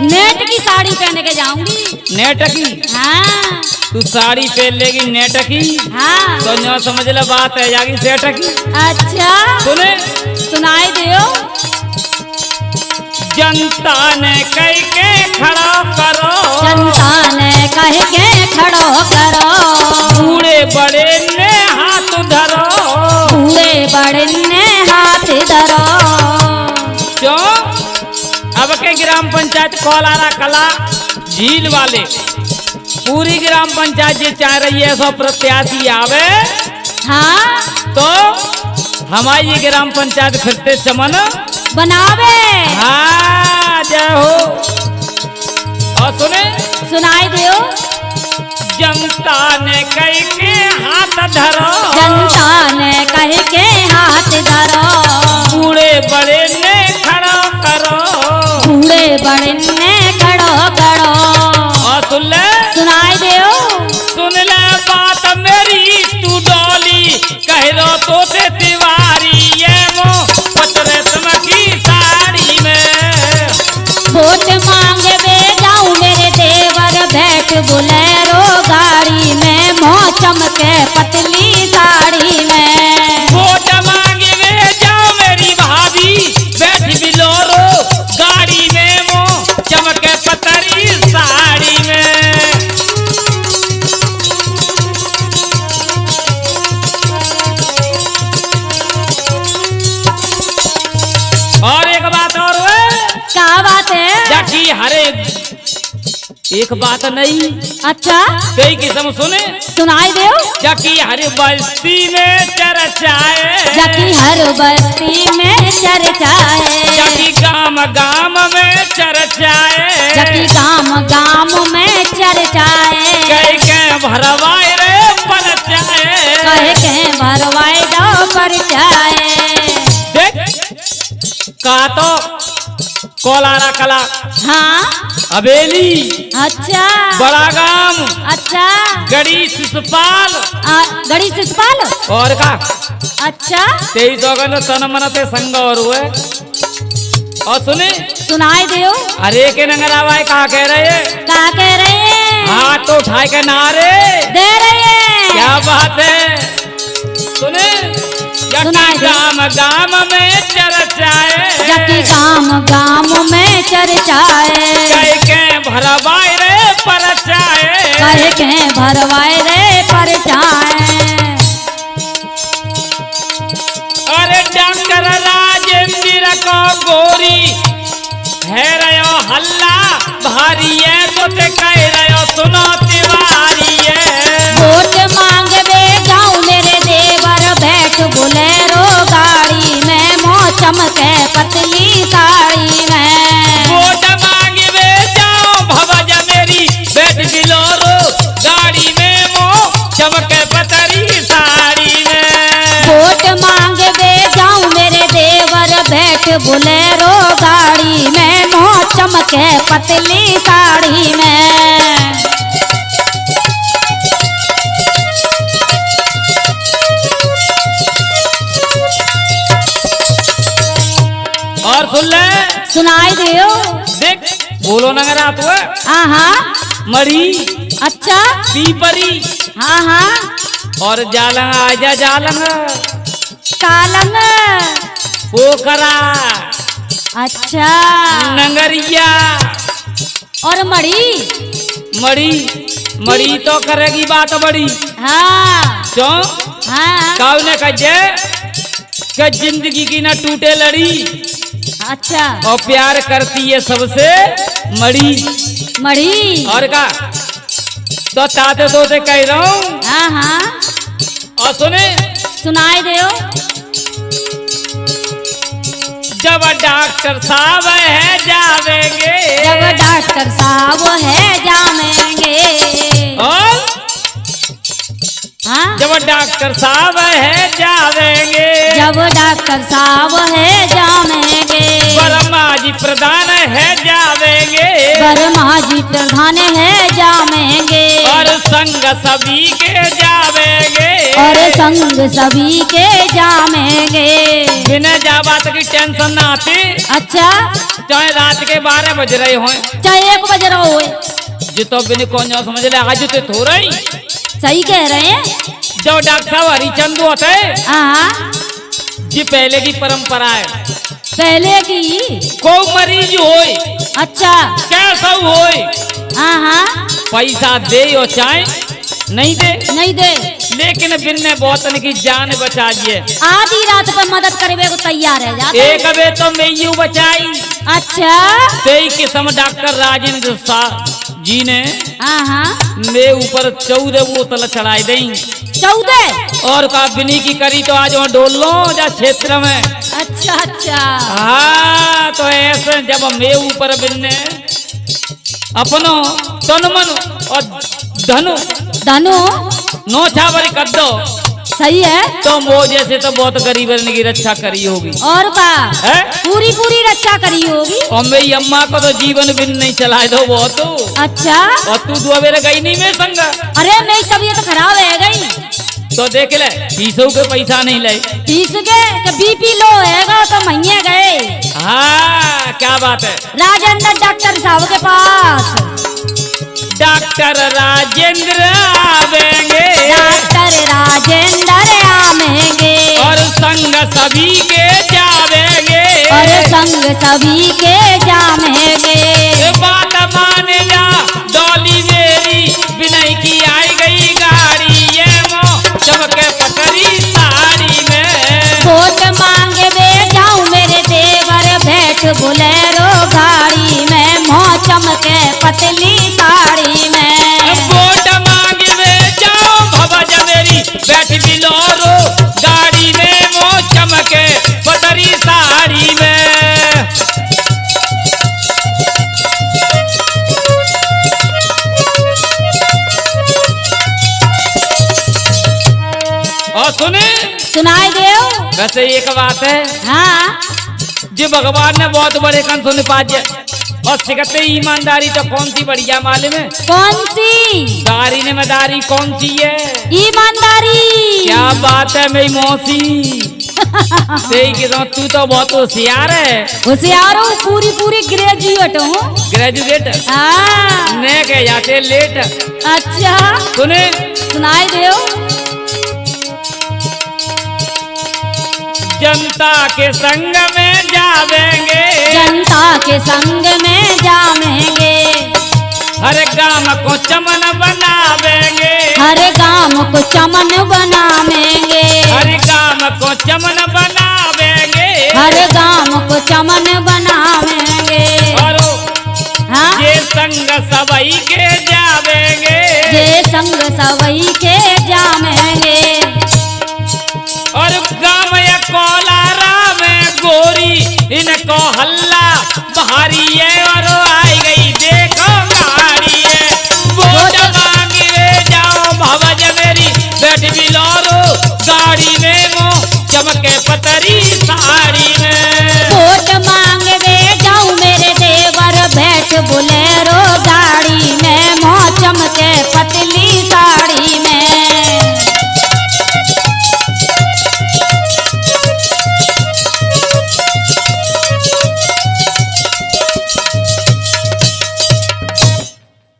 नेट की साड़ी पहन के जाऊंगी। नेट की? हाँ, तू साड़ी पहन लेगी नेट की? हाँ, तो यहाँ समझ ले बात है जागी सेठ की। अच्छा, सुने सुनाई दियो। जनता ने कह के अब के ग्राम पंचायत कोलारा कला झील वाले पूरी ग्राम पंचायत जी चाह रही है 100 प्रत्याशी आवे, हाँ तो हमारी ये ग्राम पंचायत फिरते चमन बनावे। हाँ जय हो। और सुने सुनाई दियो। जनता ने कह के हाथ धरो, जनता ने कह के हाथ धरो, बूढ़े बड़े ने खड़ा करो, बूढ़े बड़े ने खड़ो करो। और सुन ले, सुनाई दियो। सुन ले बात मेरी तू डोली कह रो तो ते तिवारी ये वो पचरे की साड़ी में। वोट मांगे वे जाऊं मेरे देवर बैठ बुलेरो गाड़ी में, मोह चमके पतली साड़ी में। वोट मांगे वे जाओ मेरी भाभी बैठ बिलोरो गाड़ी में, मोह चमके पतली साड़ी में। और एक बात और है, क्या बात है? जाकी हरे एक बात नहीं, अच्छा कई किस्म सुने। सुनाई दियो। जाकी हर बस्ती में चर्चाए, जाकी हर बस्ती में चर्चाए, जाकी गांव गांव में चर्चाए, जाकी गांव गांव में चर्चाए, कई के भरवाए रे परचाए, कह के भरवाए दो परिचाए। देख का तो कोलारा कला हाँ हवेली अच्छा बड़ा गांव अच्छा गड़ी शिशुपाल गड़ी शिशुपाल और का अच्छा 23 अगस्त तन मन ते संग और हुए। और सुने सुनाई दियो। अरे के नंगर आवाज कहा कह रहे हैं, क्या कह रहे हैं? हाथ तो उठाए के नारे दे रहे हैं। क्या बात है। सुने सुनाई दे। गांव गांव में चर्चाए, जाकी गांव गांव में चर्चाए, कह के भरवाए रे परचाए, कह के भरवाए रे परचाए। अरे डॉक्टर राजेंद्र को गोरी है रहो हल्ला भारी है तो ते कह रहो सुनो तिवारी है। वोट मांगवे जाऊं मेरे देवर बैठ बुलेरो गाड़ी में, मोह चमके पतली साड़ी में। वोट मांगवे जाओ भवज मेरी बैठ बिलोरो गाड़ी में, मोह चमके पतली साड़ी में। वोट मांगवे जाऊं मेरे देवर बैठ बुलेरो गाड़ी में, मोह चमके पतली साड़ी में। और सुन ले, सुनाई दियो। देख बोलो नगर आत हुआ हाँ हाँ मरी अच्छा पीपरी हाँ हाँ और जालंग आजा जालंग कालंग पोखरा अच्छा नंगरिया और मड़ी मड़ी मड़ी तो करेगी बात बड़ी हाँ क्यों हाँ काऊ ने कहे कि जिंदगी की ना टूटे लड़ी अच्छा और प्यार करती है सबसे मड़ी मड़ी और का तो ताते तोते कह रहा हूँ। हाँ हाँ और सुने सुनाई दियो। जब डॉक्टर साहब है जावेंगे, जब डॉक्टर साहब है जामेंगे और हाँ जब डॉक्टर साहब है जावेंगे, जब डॉक्टर साहब है जामेंगे, वर्मा जी प्रधान है जावेंगे, वर्मा जी प्रधान है जामेंगे, और संग सभी के जावेंगे, और संग सभी के जामेंगे। बिना जा बात की टेंशन ना आती, अच्छा चाहे रात के 12 बज रहे हो चाहे 1 बज रहा हो। जो तो बिना कौन जाओ समझ ले आज तो थोड़ा ही सही कह रहे हैं। जब डॉक्टर साहब हरिचंद होते हाँ जी पहले की परंपरा है, पहले की को मरीज होए अच्छा कैसा होए हाँ हाँ पैसा दे और चाहे नहीं दे नहीं दे लेकिन बिन ने बहुत की जान बचा दिए। आधी रात पे मदद करवे को तैयार है जाते। एक बे तो मैयू बचाई। अच्छा तेई किस्म डॉक्टर राजेंद्र शाह जी ने हाँ मेरे ऊपर 14 बोतल चढ़ाई दी। 14 और का बिनी की करी तो आज वहाँ डोल लो जा क्षेत्र में। अच्छा अच्छा हाँ तो ऐसे जब मेरे ऊपर बिन ने अपनो तन मन और धनु धनु नौछावर कर दो सही है तो मो जैसे तो बहुत गरीबन की रक्षा करी होगी। और का है पूरी रक्षा करी होगी। और मेरी अम्मा को तो जीवन बिन नहीं चलाए दो बहुत। अच्छा और तू दुआरे गई नहीं मैं संग। अरे मेरी तबीयत खराब है गई तो देख ले फीसों के पैसा नहीं ले। फीस के बीपी लो हैगा तो महीने गए। हाँ क्या बात है। राजेंद्र डॉक्टर साहब के पास डॉक्टर राजेंद्र आवेंगे। डॉक्टर राजेंद्र आवेंगे और संग सभी के जावेंगे। और संग सभी के जामेंगे। बात मान जा डॉली मेरी बिनय की आई गई गाड़ी ये मो चमके पटरी साड़ी में। वोट मांगे वे जाऊं मेरे देवर बैठ बोलेरो गाड़ी में मोह चमके पतली साड़ी में। वोट मांगे वे जाओ भवज मेरी बैठ बिलोरो गाड़ी में मो चमके पटरी साड़ी में। और सुने सुनाई देव। वैसे एक बात है हाँ जो भगवान ने बहुत बड़े कन सुन पाजे और सिखते ईमानदारी तो कौन सी बढ़िया मालूम है। कौन सी दारी ने मदारी कौन सी है। ईमानदारी। क्या बात है मेरी मौसी। तू तो बहुत होशियार है। होशियार हूँ पूरी ग्रेजुएट हूँ। ग्रेजुएट हाँ ने के जाते लेट। अच्छा सुने सुनाई देव। जनता के संग में जावेंगे। जनता के संग में जामेंगे। हर गांव को चमन बनावेंगे। हर गांव को चमन बनावेंगे। हर गांव को चमन बनावेंगे। हर गांव को चमन बनावेंगे। और हाँ ये संग सवई के जावेंगे। ये संग सवई के जामेंगे। और गांव या कोलारा में गोरी इनको हल्ला भारी है और आई गई देखो गाड़ी है। वोट मांगे जाओ भवज मेरी बैठ बिलोरो गाड़ी में मो चमके पतरी साड़ी में। वोट मांगे जाऊं मेरे देवर बैठ बोलेरो गाड़ी में मोह चमके पतली साड़ी में।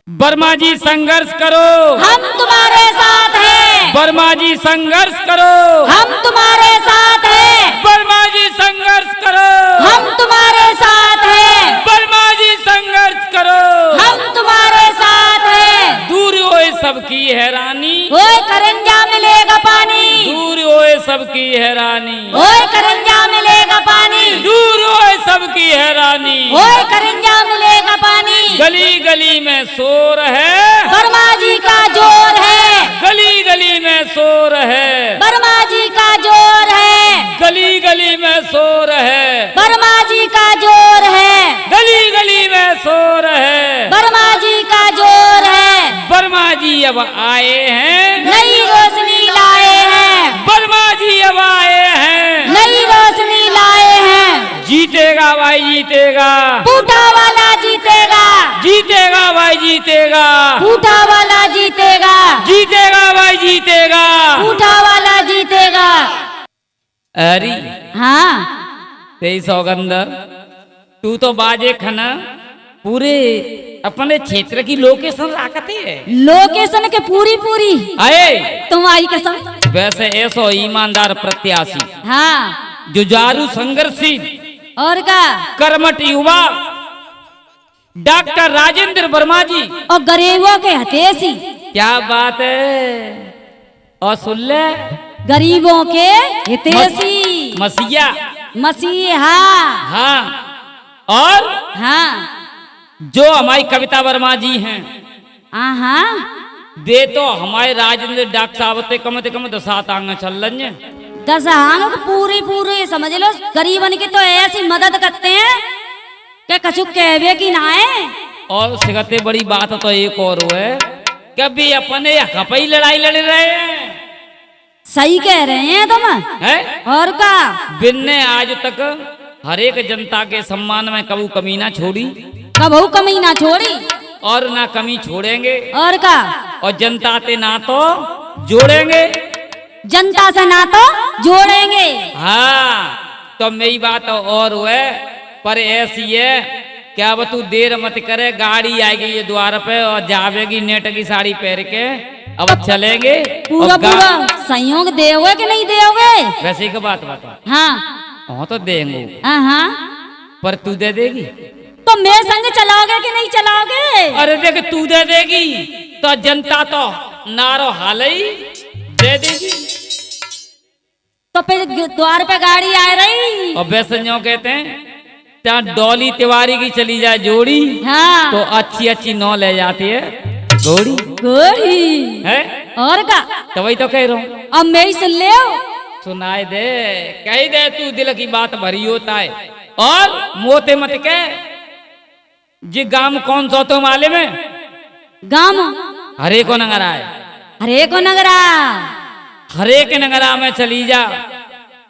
वर्मा जी संघर्ष करो। हम तुम्हारे साथ हैं। वर्मा जी संघर्ष करो। हम तुम्हारे साथ हैं। वर्मा जी संघर्ष करो। हम तुम्हारे साथ हैं। वर्मा जी संघर्ष करो। हम तुम्हारे साथ हैं। दूर होए सबकी हैरानी। ओए करंजा मिलेगा पानी। दूर होए सबकी हैरानी। ओए करंजा मिलेगा पानी। दूर होए सबकी हैरानी। ओए करंजा मिलेगा पानी। गली गली में शोर है। वर्मा जी का जोर है। गली गली में शोर है। वर्मा जी का जोर है। गली गली में शोर है। वर्मा जी का जोर है। गली गली में शोर है। वर्मा जी का जोर है। वर्मा जी अब आए हैं। नई रोशनी लाए हैं। वर्मा जी अब आए हैं। नई रोशनी लाए हैं। जीतेगा भाई जीतेगा। बूढ़ा वाला जीतेगा। जीतेगा भाई जीतेगा। बूढ़ा वाला जीतेगा। जीतेगा भाई जीतेगा। बूढ़ा वाला जीतेगा। अरे हाँ 23 सौगंधर तू तो बाजे खना पूरे अपने क्षेत्र की लोकेशन राकते है। लोकेशन के पूरी आए तुम्हारी कसम। वैसे ऐसो ईमानदार प्रत्याशी हाँ जुझारू संघर्षशील और का कर्मठ युवा डॉक्टर राजेंद्र वर्मा जी। और गरीबों के हतेशी। क्या बात है। और सुन ले, गरीबों के हितैषी मसीहा। मसीहा। हाँ, और हाँ जो हमारी कविता वर्मा जी हैं, हाँ दे तो हमारे राजेंद्र डॉक्टर साहब ते कम 10 आंग चल रही हैं। 10 आंग पूरी समझ लो। गरीबन की तो ऐसी मदद करते हैं कि कछु कहवे की ना है। और सिगते बड़ी बात तो एक और है, कभी अपने हकपई लड़ाई लड़ रहे हैं। सही कह रहे हैं तुम है? और का बिन्ने आज तक हर एक जनता के सम्मान में कबू कमी ना छोड़ी, कबहू कमी ना छोड़ी और ना कमी छोड़ेंगे। और का और जनता ते ना तो जोड़ेंगे, जनता से ना तो जोड़ेंगे। हाँ, तो मेरी बात और है, पर ऐसी है क्या अब तू देर मत करे, गाड़ी आएगी ये द्वार पे और जावेगी नेट की साड़ी पहन के, अब चलेंगे। पूरा और पूरा सहयोग देओगे कि नहीं देओगे? वैसे ही बात बता। हाँ हाँ तो देंगे, हाँ पर तू दे देगी तो मेरे संग चलाओगे कि नहीं चलाओगे? अरे देख, तू दे देगी तो जनता तो नारो हाल ही दे देगी। तो फिर द्वार पे गाड़ी आ रही। और वैसे जो कहते हैं, जहाँ डॉली तिवारी की चली जाए जोड़ी, हाँ तो अच्छी अच्छी नौ ले जाती है घोड़ी। गोड़ी है? और का तो वही तो कह रहा हूँ। अब मेरी सुन ले। सुनाए दे, कही दे, तू दिल की बात भरी होता है। और मोते मत कह, जी गांव कौन सा तो माले में गाम हरे को नगरा है, हरे को नगरा। हरे के नगरा में चली जा,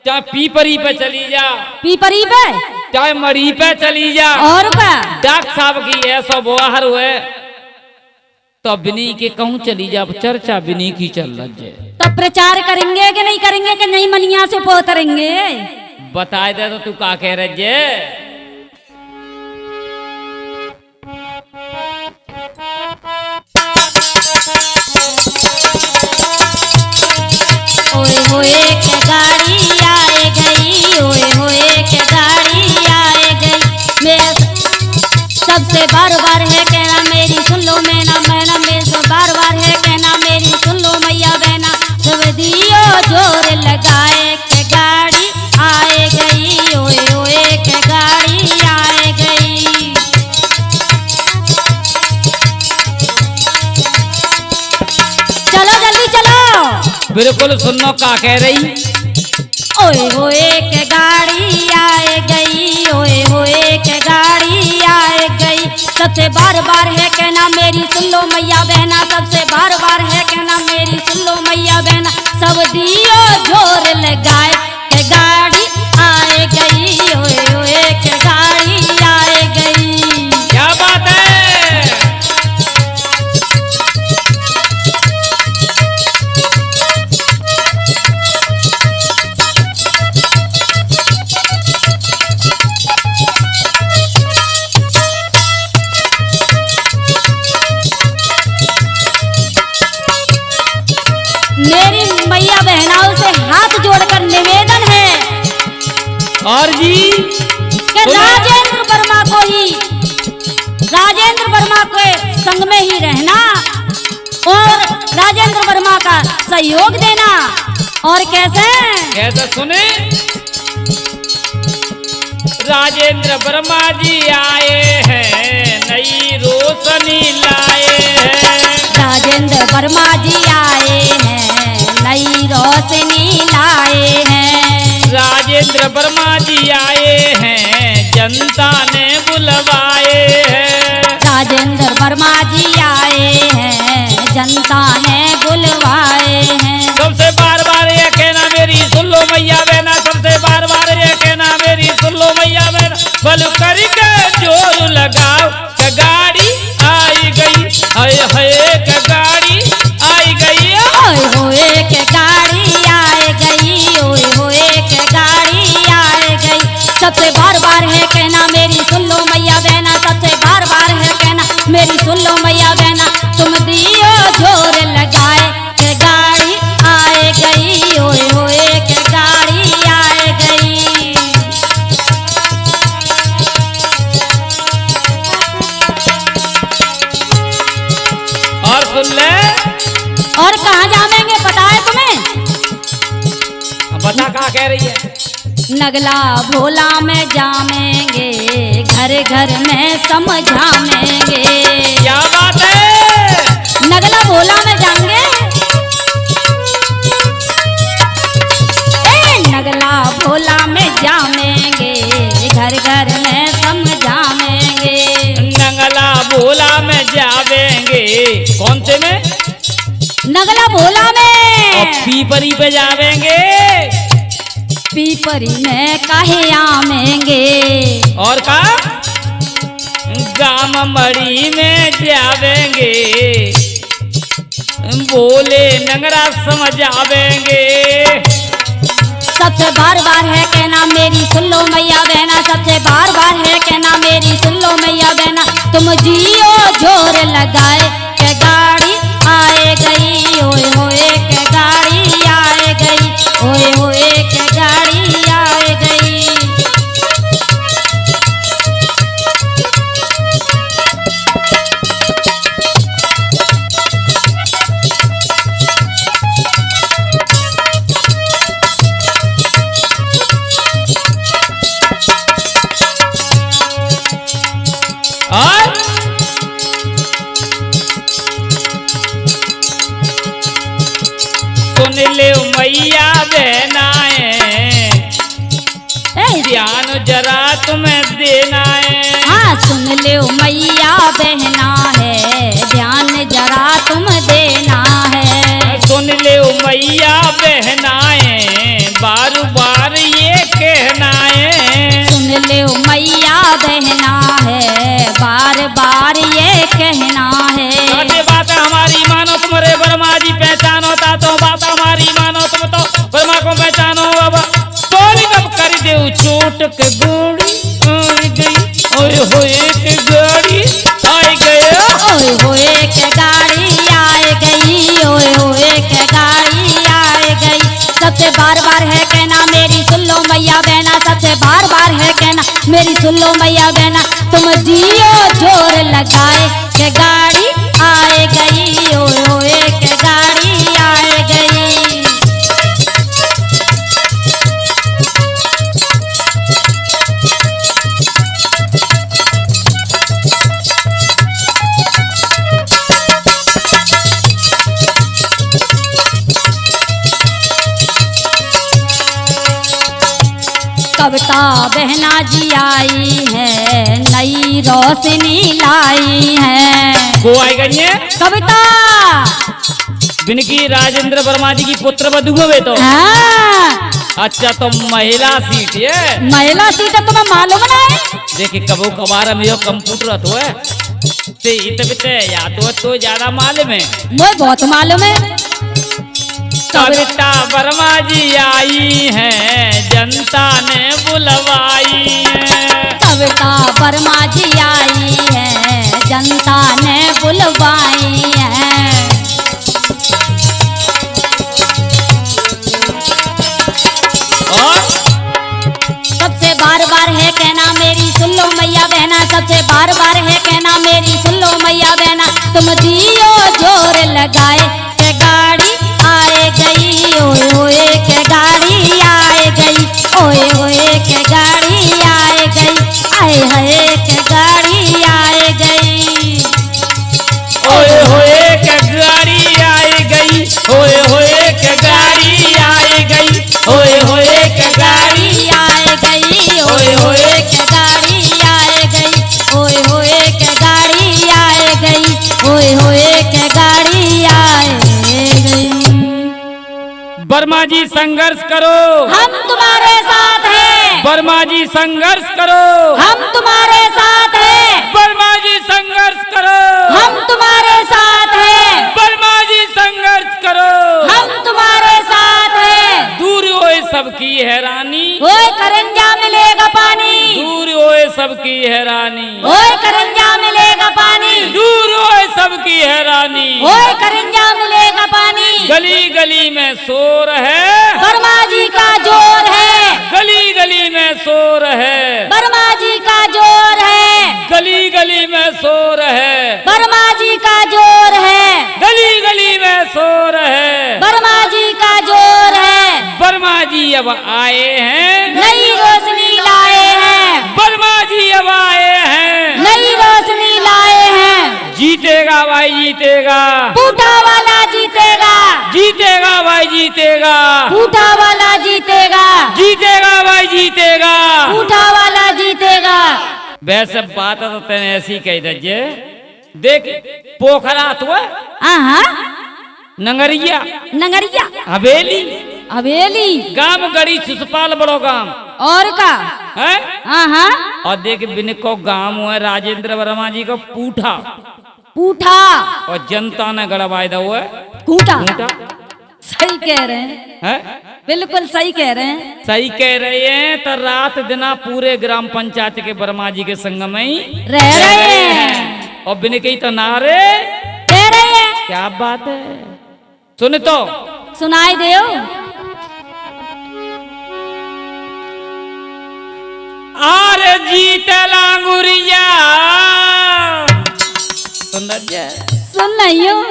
चाहे पीपरी पे चली जा, पीपरी पे चाहे मरी पे चली जा। और का डॉक्टर साहब की ऐसा बोहर हुए तो बिनी के कहूँ चली जा, चर्चा बिनी की चल रही है। तो प्रचार करेंगे कि नहीं करेंगे कि नहीं मनिया से पोतरेंगे? बताए दे तो तू का कह रहे जे। ओए होए के गाड़ी आए गई, ओए होए के गाड़ी आए गई। मैं सबसे बार बार है कहना मेरी सुन लो, मैना मैना मेरे से बार बार है कहना मेरी सुन लो मैया बहना। सब दियो जोर लगाए के गाड़ी आए गई, ओए ओए के गाड़ी आए गई। चलो जल्दी चलो। बिल्कुल सुनो का कह रही। ओए होए के गाड़ी आए गई, ओए होए के गाड़ी आए गई। सबसे बार बार है कहना मेरी सुन लो मैया बहना, सबसे बार बार है कहना मेरी सुन लो मैया बहना। सब दियो जोर लगाए के गाड़ी आए गई, ओए ओए के गाड़ी आए गई। क्या बात है? मेरी मैया बहनाओं से हाथ जोड़कर निवेदन है और जी कि राजेंद्र वर्मा के संग में ही रहना और राजेंद्र वर्मा का सहयोग देना। और कैसे? कैसे सुने? राजेंद्र वर्मा जी आए हैं, नई रोशनी लाए हैं। राजेंद्र वर्मा जी आए हैं, नई रोशनी लाए हैं। राजेंद्र वर्मा जी आए हैं, जनता ने बुलवाए हैं। राजेंद्र वर्मा जी आए हैं, जनता ने बुलवाए हैं। सबसे बार बार ये कहना मेरी सुन लो मैया बहना, सबसे बार बार ये कहना मेरी सुन लो मैया बहना। बल करके जोर लगाओ के गाड़ी आई गई, हाय हाय के गाड़ी आई गई। ओए होए के गाड़ी आए गई, ओए होए के गाड़ी आए गई। सबसे बार बार है कहना मेरी सुन लो मैया बहना, सबसे बार बार है कहना मेरी सुन लो मैया बहना। तुम दियो जोर लगाए के गाड़ी आए गई, ओए होए के गाड़ी आए गई। और सुन ले, और कहाँ जावेंगे पता है तुम्हें? बता क्या कह रही है? नगला भोला में जामेंगे, घर घर में समझामेंगे। क्या बात है? नगला भोला में जाएंगे, नगला भोला में जामेंगे, घर घर में समझामेंगे। नगला भोला में जावेंगे, कौन से में? नगला भोला में। और पीपरी पे जावेंगे, पीपरी में काहे आमेंगे। और का गाम मड़ी में जावेंगे, बोले नगरा समझावेंगे। सबसे बार बार है कहना मेरी सुन लो मैया बहना, सबसे बार बार है कहना मेरी सुन लो मैया बहना। तुम जियो जोर लगाए के गाड़ी आए गई, ओए होए के गाड़ी आए गई, ओए होए के गाड़ी आए गई। और सुन ले मैया बहनाए, ध्यान जरा तुम्हें देना है। हाँ सुन ले मैया बहना है, ध्यान जरा तुम देना है। सुन ले मैया बहनाए, बार बार ये कहना है। सुन ले मैया बहना है, बार बार ये कहना है। बात हमारी मानो तुम्हारे वर्मा जी पहचानो, ता तो बात हमारी मानो तुम तो वर्मा को पहचानो। बाबा टोली कब कर दे चोट के गोड़ी आई गई, ओए होए के गाड़ी आई गया, ओए होए के गाड़ी आए गई, ओए होए के गाड़ी आए गई। सबसे बार बार है कहना मेरी सुन लो मैया बहना, सबसे बार बार है कहना मेरी सुन लो मैया बहना। तुम जियो जोर लगाए के गाड़ी आए गई, ओए होए के गाड़ी आए गई। कविता बहना जी आई है, नई रोशनी लाई है। वो आई गई है कविता बिनकी राजेंद्र वर्मा जी की पुत्र वधू हुए तो। हाँ। अच्छा तो महिला सीट है, महिला सीट है तुम्हें मालूम नहीं? देखिए कबो कबार में जो कंप्यूटर तो है ते इतने या तो ज्यादा मालूम है। मुझे बहुत मालूम है। कविता वर्मा जी आई हैं, जनता ने बुलवाई है। कविता वर्मा जी आई है, जनता ने बुलवाई है। और सबसे बार बार है कहना मेरी सुन लो मैया बहना, सबसे बार बार है कहना मेरी सुन लो मैया बहना। तुम जियो जोर लगाए के गाड़ी आए गई, ओए होए के गाड़ी आए गई, ओए होए के गाड़ी आए गई, आए हाय के गाड़ी आए गई। ओए होए के गाड़ी आई गई, ओए होए के गाड़ी आई गई, ओए होए के गाड़ी आए गई, ओए होए के गाड़ी आए गई, ओए होए के गाड़ी आए गई, ओए होए के गाड़ी आए गई। वर्मा जी संघर्ष करो, हम तुम्हारे साथ हैं। वर्मा जी संघर्ष करो, हम तुम्हारे साथ हैं। वर्मा जी संघर्ष करो, हम तुम्हारे साथ हैं। वर्मा जी संघर्ष करो। हम तुम्हारे साथ हैं। दूर होए सबकी हैरानी, ओए करंजा मिलेगा पानी, दूर होए सबकी हैरानी, ओए करंजा मिलेगा पानी, दूर होए सबकी हैरानी। ओए करंजा मिलेगा पानी। गली गली में शोर है, वर्मा जी का जोर है। गली गली में शोर है, वर्मा जी का जोर है। गली गली में शोर है, वर्मा जी का जोर है। गली गली में शोर है। वर्मा जी का जोर है। वर्मा जी अब आए हैं, नई रोशनी लाए हैं, वर्मा जी अब आए हैं, नई रोशनी लाए हैं। जीतेगा भाई जीतेगा, पूठा वाला जीतेगा, जीतेगा भाई जीतेगा, पूठा वाला जीतेगा, जीतेगा भाई जीतेगा। पूठा वाला जीतेगा। वैसे बात तो तेने ऐसी कही दे, देख पोखरा तो हाँ नंगरिया नगरिया हवेली हवेली गांव गड़ी शिशुपाल बड़ो गांव और का है। हाँ और देख बिनको गांव है राजेंद्र वर्मा जी को पूठा, पूठा और जनता ने गड़वाई दो है कूटा। पूठा। सही कह रहे हैं, है बिल्कुल सही कह रहे हैं। सही कह रहे हैं। तो रात दिना पूरे ग्राम पंचायत के वर्मा जी के संग में ही रह रहे हैं और बिन कही तो नारे कह रहे हैं। क्या बात है, सुन तो सुनाई देओ। आरे जीत लांगुरिया सुन रही हूँ,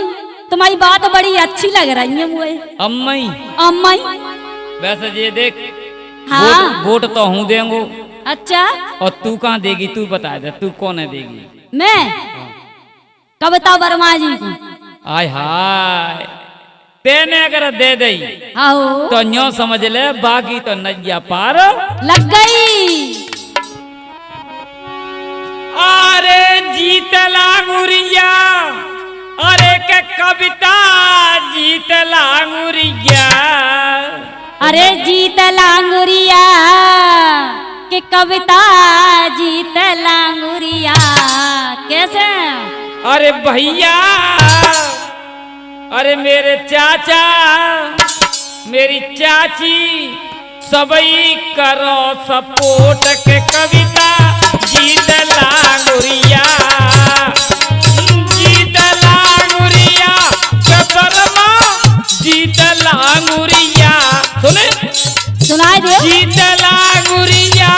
तुम्हारी बात बड़ी अच्छी लग रही है मुझे। अम्मई अम्मा वैसे ये देख, हाँ। वोट तो हूँ देंगो, अच्छा और तू कहाँ देगी, तू बता दे तू कौन है देगी। मैं कविता वर्मा जी को। आय हाय, तेने अगर दे दई आओ तो न्यो समझ ले, बाकी तो नदिया पार लग गई। अरे जीत लांगुरिया, अरे के कविता जीत लांगुरिया। अरे जीत लांगुरिया के कविता जीत लांगुरिया कैसे। अरे भैया, अरे मेरे चाचा मेरी चाची सबई करो सपोर्ट के कविता जीत लांगुरिया, जीत लांगुरिया के वर्मा जीत लांगुरिया। सुने सुनाई दे। जीत लांगुरिया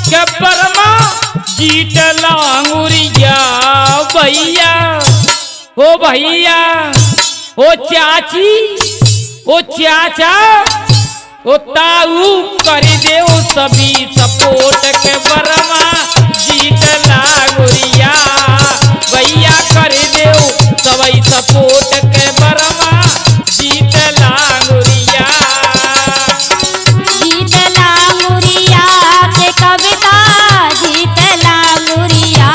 के वर्मा जीत लांगुरिया। भैया ओ भैया, ओ चाची, ओ चाचा, ओ ताऊ कर दे सभी सपोर्ट के वर्मा जीत लांगुरिया। भैया कर दे सभी सपोर्ट के वर्मा जीत लांगुरिया। जीत लांगुरिया के कविता जीत लांगुरिया,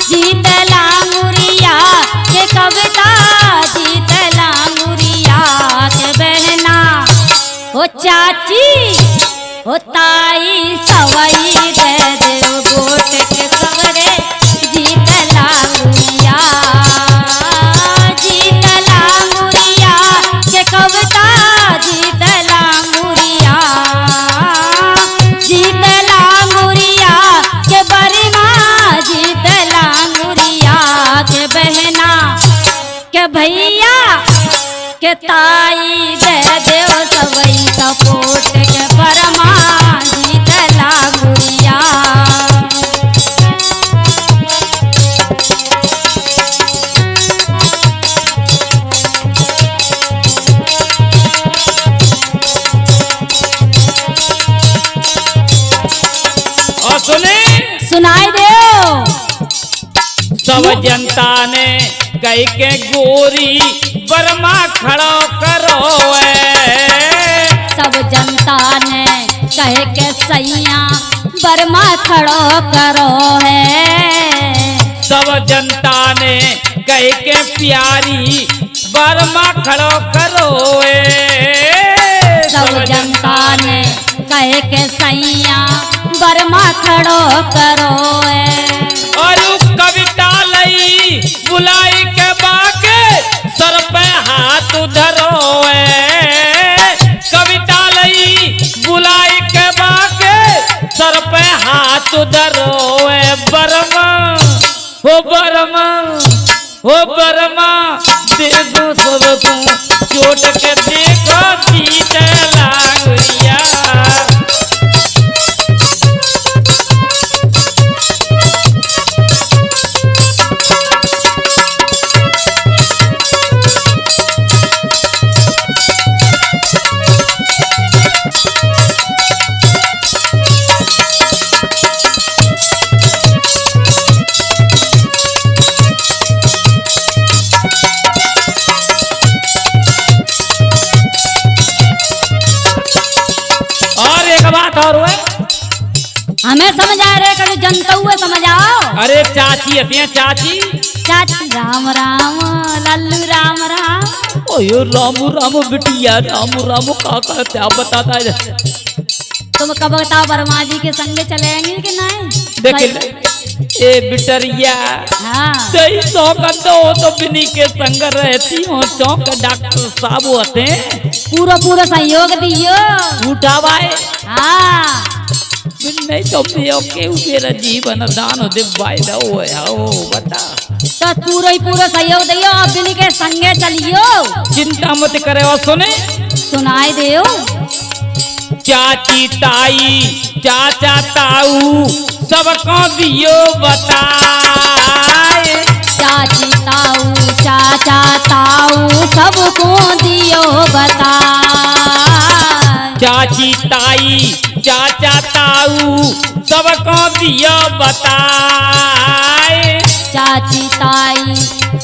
जीत लांगुरिया के कविता जीत लांगुरिया के बहना ओ चाची ओ ताई सवई दे दे वोट के सवरे जीत लांगुरिया, जीत लांगुरिया के कविता जीत लांगुरिया, जीत लांगुरिया के बरिमा जीत लांगुरिया के बहना के भैया के ताई दे देव सबई सपोर्ट के बरमा जीत लांगुरिया। और सुने सुनाई दो। सब जनता ने कह के गोरी वर्मा खड़ो करो सब जनता ने कह के सैया बर्मा खड़ो करो है। सब जनता ने कह के प्यारी वर्मा खड़ो करो सब जनता ने कह के सैया बर्मा खड़ो करो है। और कविता लई बुलाई के बाके सर पे हाथ धरो कविता लई बुलाई के बाके सर पे हाथ धरो बर्मा हो बर्मा हो बर्मा देखो सबको चोट के देखो जीत लांगुरिया। और वे हमें समझा रहे कभी जनता हुए समझाओ। अरे चाची आती हैं चाची। चाची राम राम लल्लू राम राम। ओयो रामू रामू बिटिया रामू रामू का कहते आप बताता है। तुम कब बताओ वर्मा जी के संग चलेंगे कि नहीं? देख ए बिटरिया हाँ सही चौक तो बिनी के संग रहती हो चौक डॉक्टर साहब होते हैं पूरा पूरा सहयोग दियो। उठावाए हाँ नहीं तो के मेरा जीवन दान हो दे भाई दो हो बता तो पूरा ही पूरा सहयोग दियो। अब बिनी के संगे चलियो। चिंता मत करे और सुने सुनाई दियो। चाची ताई चाचा ताऊ सबको दियो बताए। चाची ताऊ चाचा ताऊ सबको दियो बताए। चाची ताई चाचा ताऊ सबको दियो बताए। चाची ताई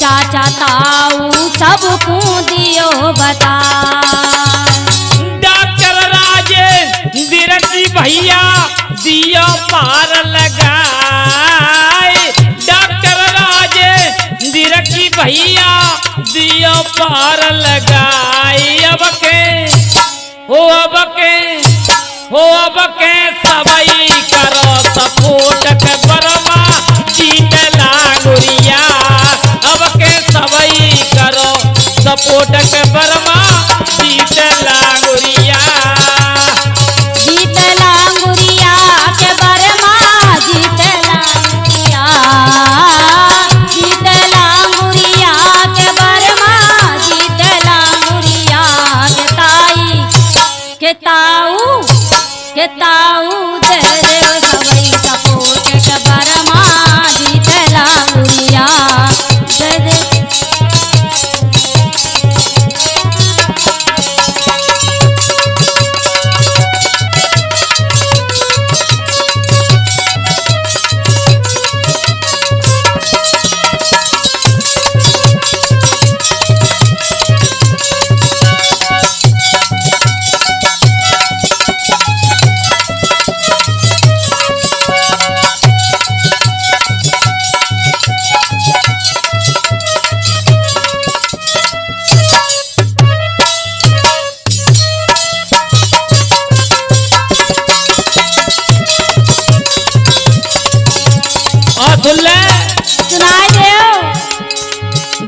चाचा ताऊ सबको दियो बताए। डॉक्टर राजेंद्र दिरती भैया दियो पार लगाए। डॉक्टर राजेंद्र दिरती भैया दियो पार लगाए। अब के सबई करो सपोर्ट के बरमा जीत लागुरिया। अब के सबई करो सपोर्ट के बरमा जीत लागुरिया। जीत लांगुरिया के बरमा जीत लांगुरिया। जीत लांगुरिया के बरमा जीत लांगुरिया। के ताऊ दे दे सबई सपोर्ट के बरमा जीत लांगुरिया दे दे। सुनाई दो।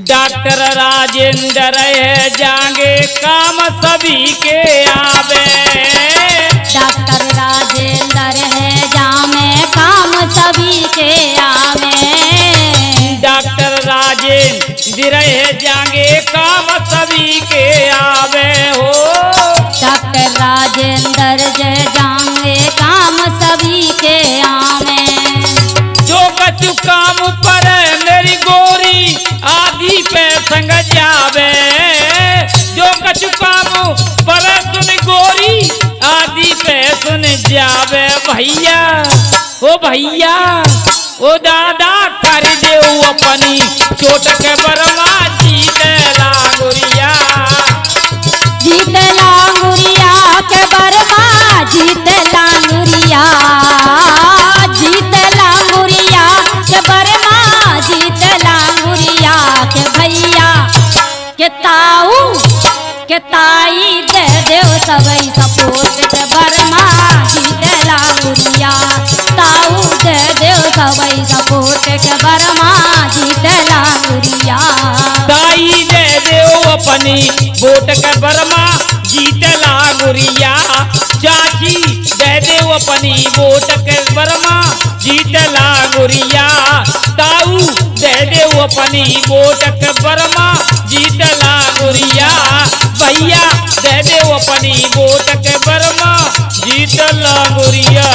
डॉक्टर राजेंद्र है जागे काम सभी के आवे। डॉक्टर राजेंद्र है जामे काम सभी के आवे। डॉक्टर राजेंद्र है जागे काम सभी के आवे हो। डॉक्टर राजेंद्र जय जागे काम सभी के आवे। जो कछु काम पर मेरी गोरी आदि पे संग जावे। जो कछु काम पर सुन गोरी आदि पे सुन जावे। भैया ओ दादा कर दे अपनी चोट के बरमा जीत लागुरिया। जीत लांगुरिया के बरमा जीत लांगुरिया। जीत लांगुरिया के बरमा जीत लांगुरिया के भैया के ताई दे देव सबई सपोर्ट के बरमा जीत लांगुरिया। ताऊ दे देव सबई सपोर्ट के बरमा जीत लांगुरिया। ताई दे दे अपनी वोट के बरमा जीत लागुरिया। चाची दे दे अपनी वोट के बरमा जीत लागुरिया। ताऊ दे दे अपनी वोट के बरमा जीत लागुरिया। भैया दे दे अपनी वोट के बरमा जीत लागुरिया।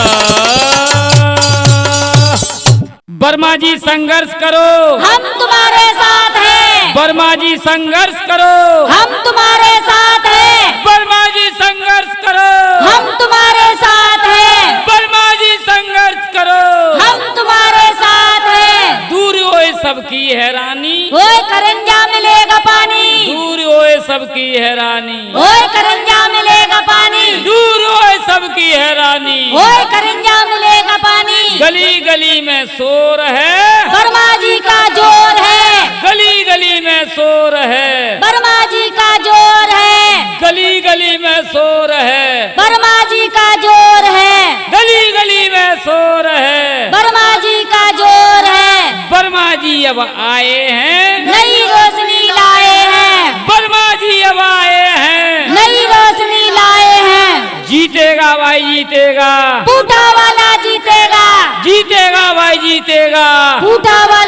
वर्मा जी संघर्ष करो, हम तुम्हारे साथ हैं। वर्मा जी संघर्ष करो, हम तुम्हारे साथ हैं। वर्मा जी संघर्ष करो, हम तुम्हारे साथ हैं। वर्मा जी संघर्ष करो, हम तुम्हारे साथ हैं। दूर होए सबकी हैरानी, ओए करंजा मिलेगा पानी। दूर होए सबकी हैरानी, ओए करंजा मिलेगा पानी, दूर होए सबकी हैरानी, ओए करंजा मिलेगा पानी, गली गली में शोर है, वर्मा जी का जोर है, गली गली में शोर है, वर्मा जी का जोर है, गली गली में शोर है, वर्मा जी का जोर है, गली गली में शोर है, वर्मा जी का जोर है, वर्मा जी अब आए हैं, नई रोशनी लाए हैं, वर्मा जी अब आए हैं, नई रोशनी लाए हैं, जीतेगा भाई जीतेगा, बूटा वाला जीतेगा, जीतेगा भाई जीतेगा, बूटा वाला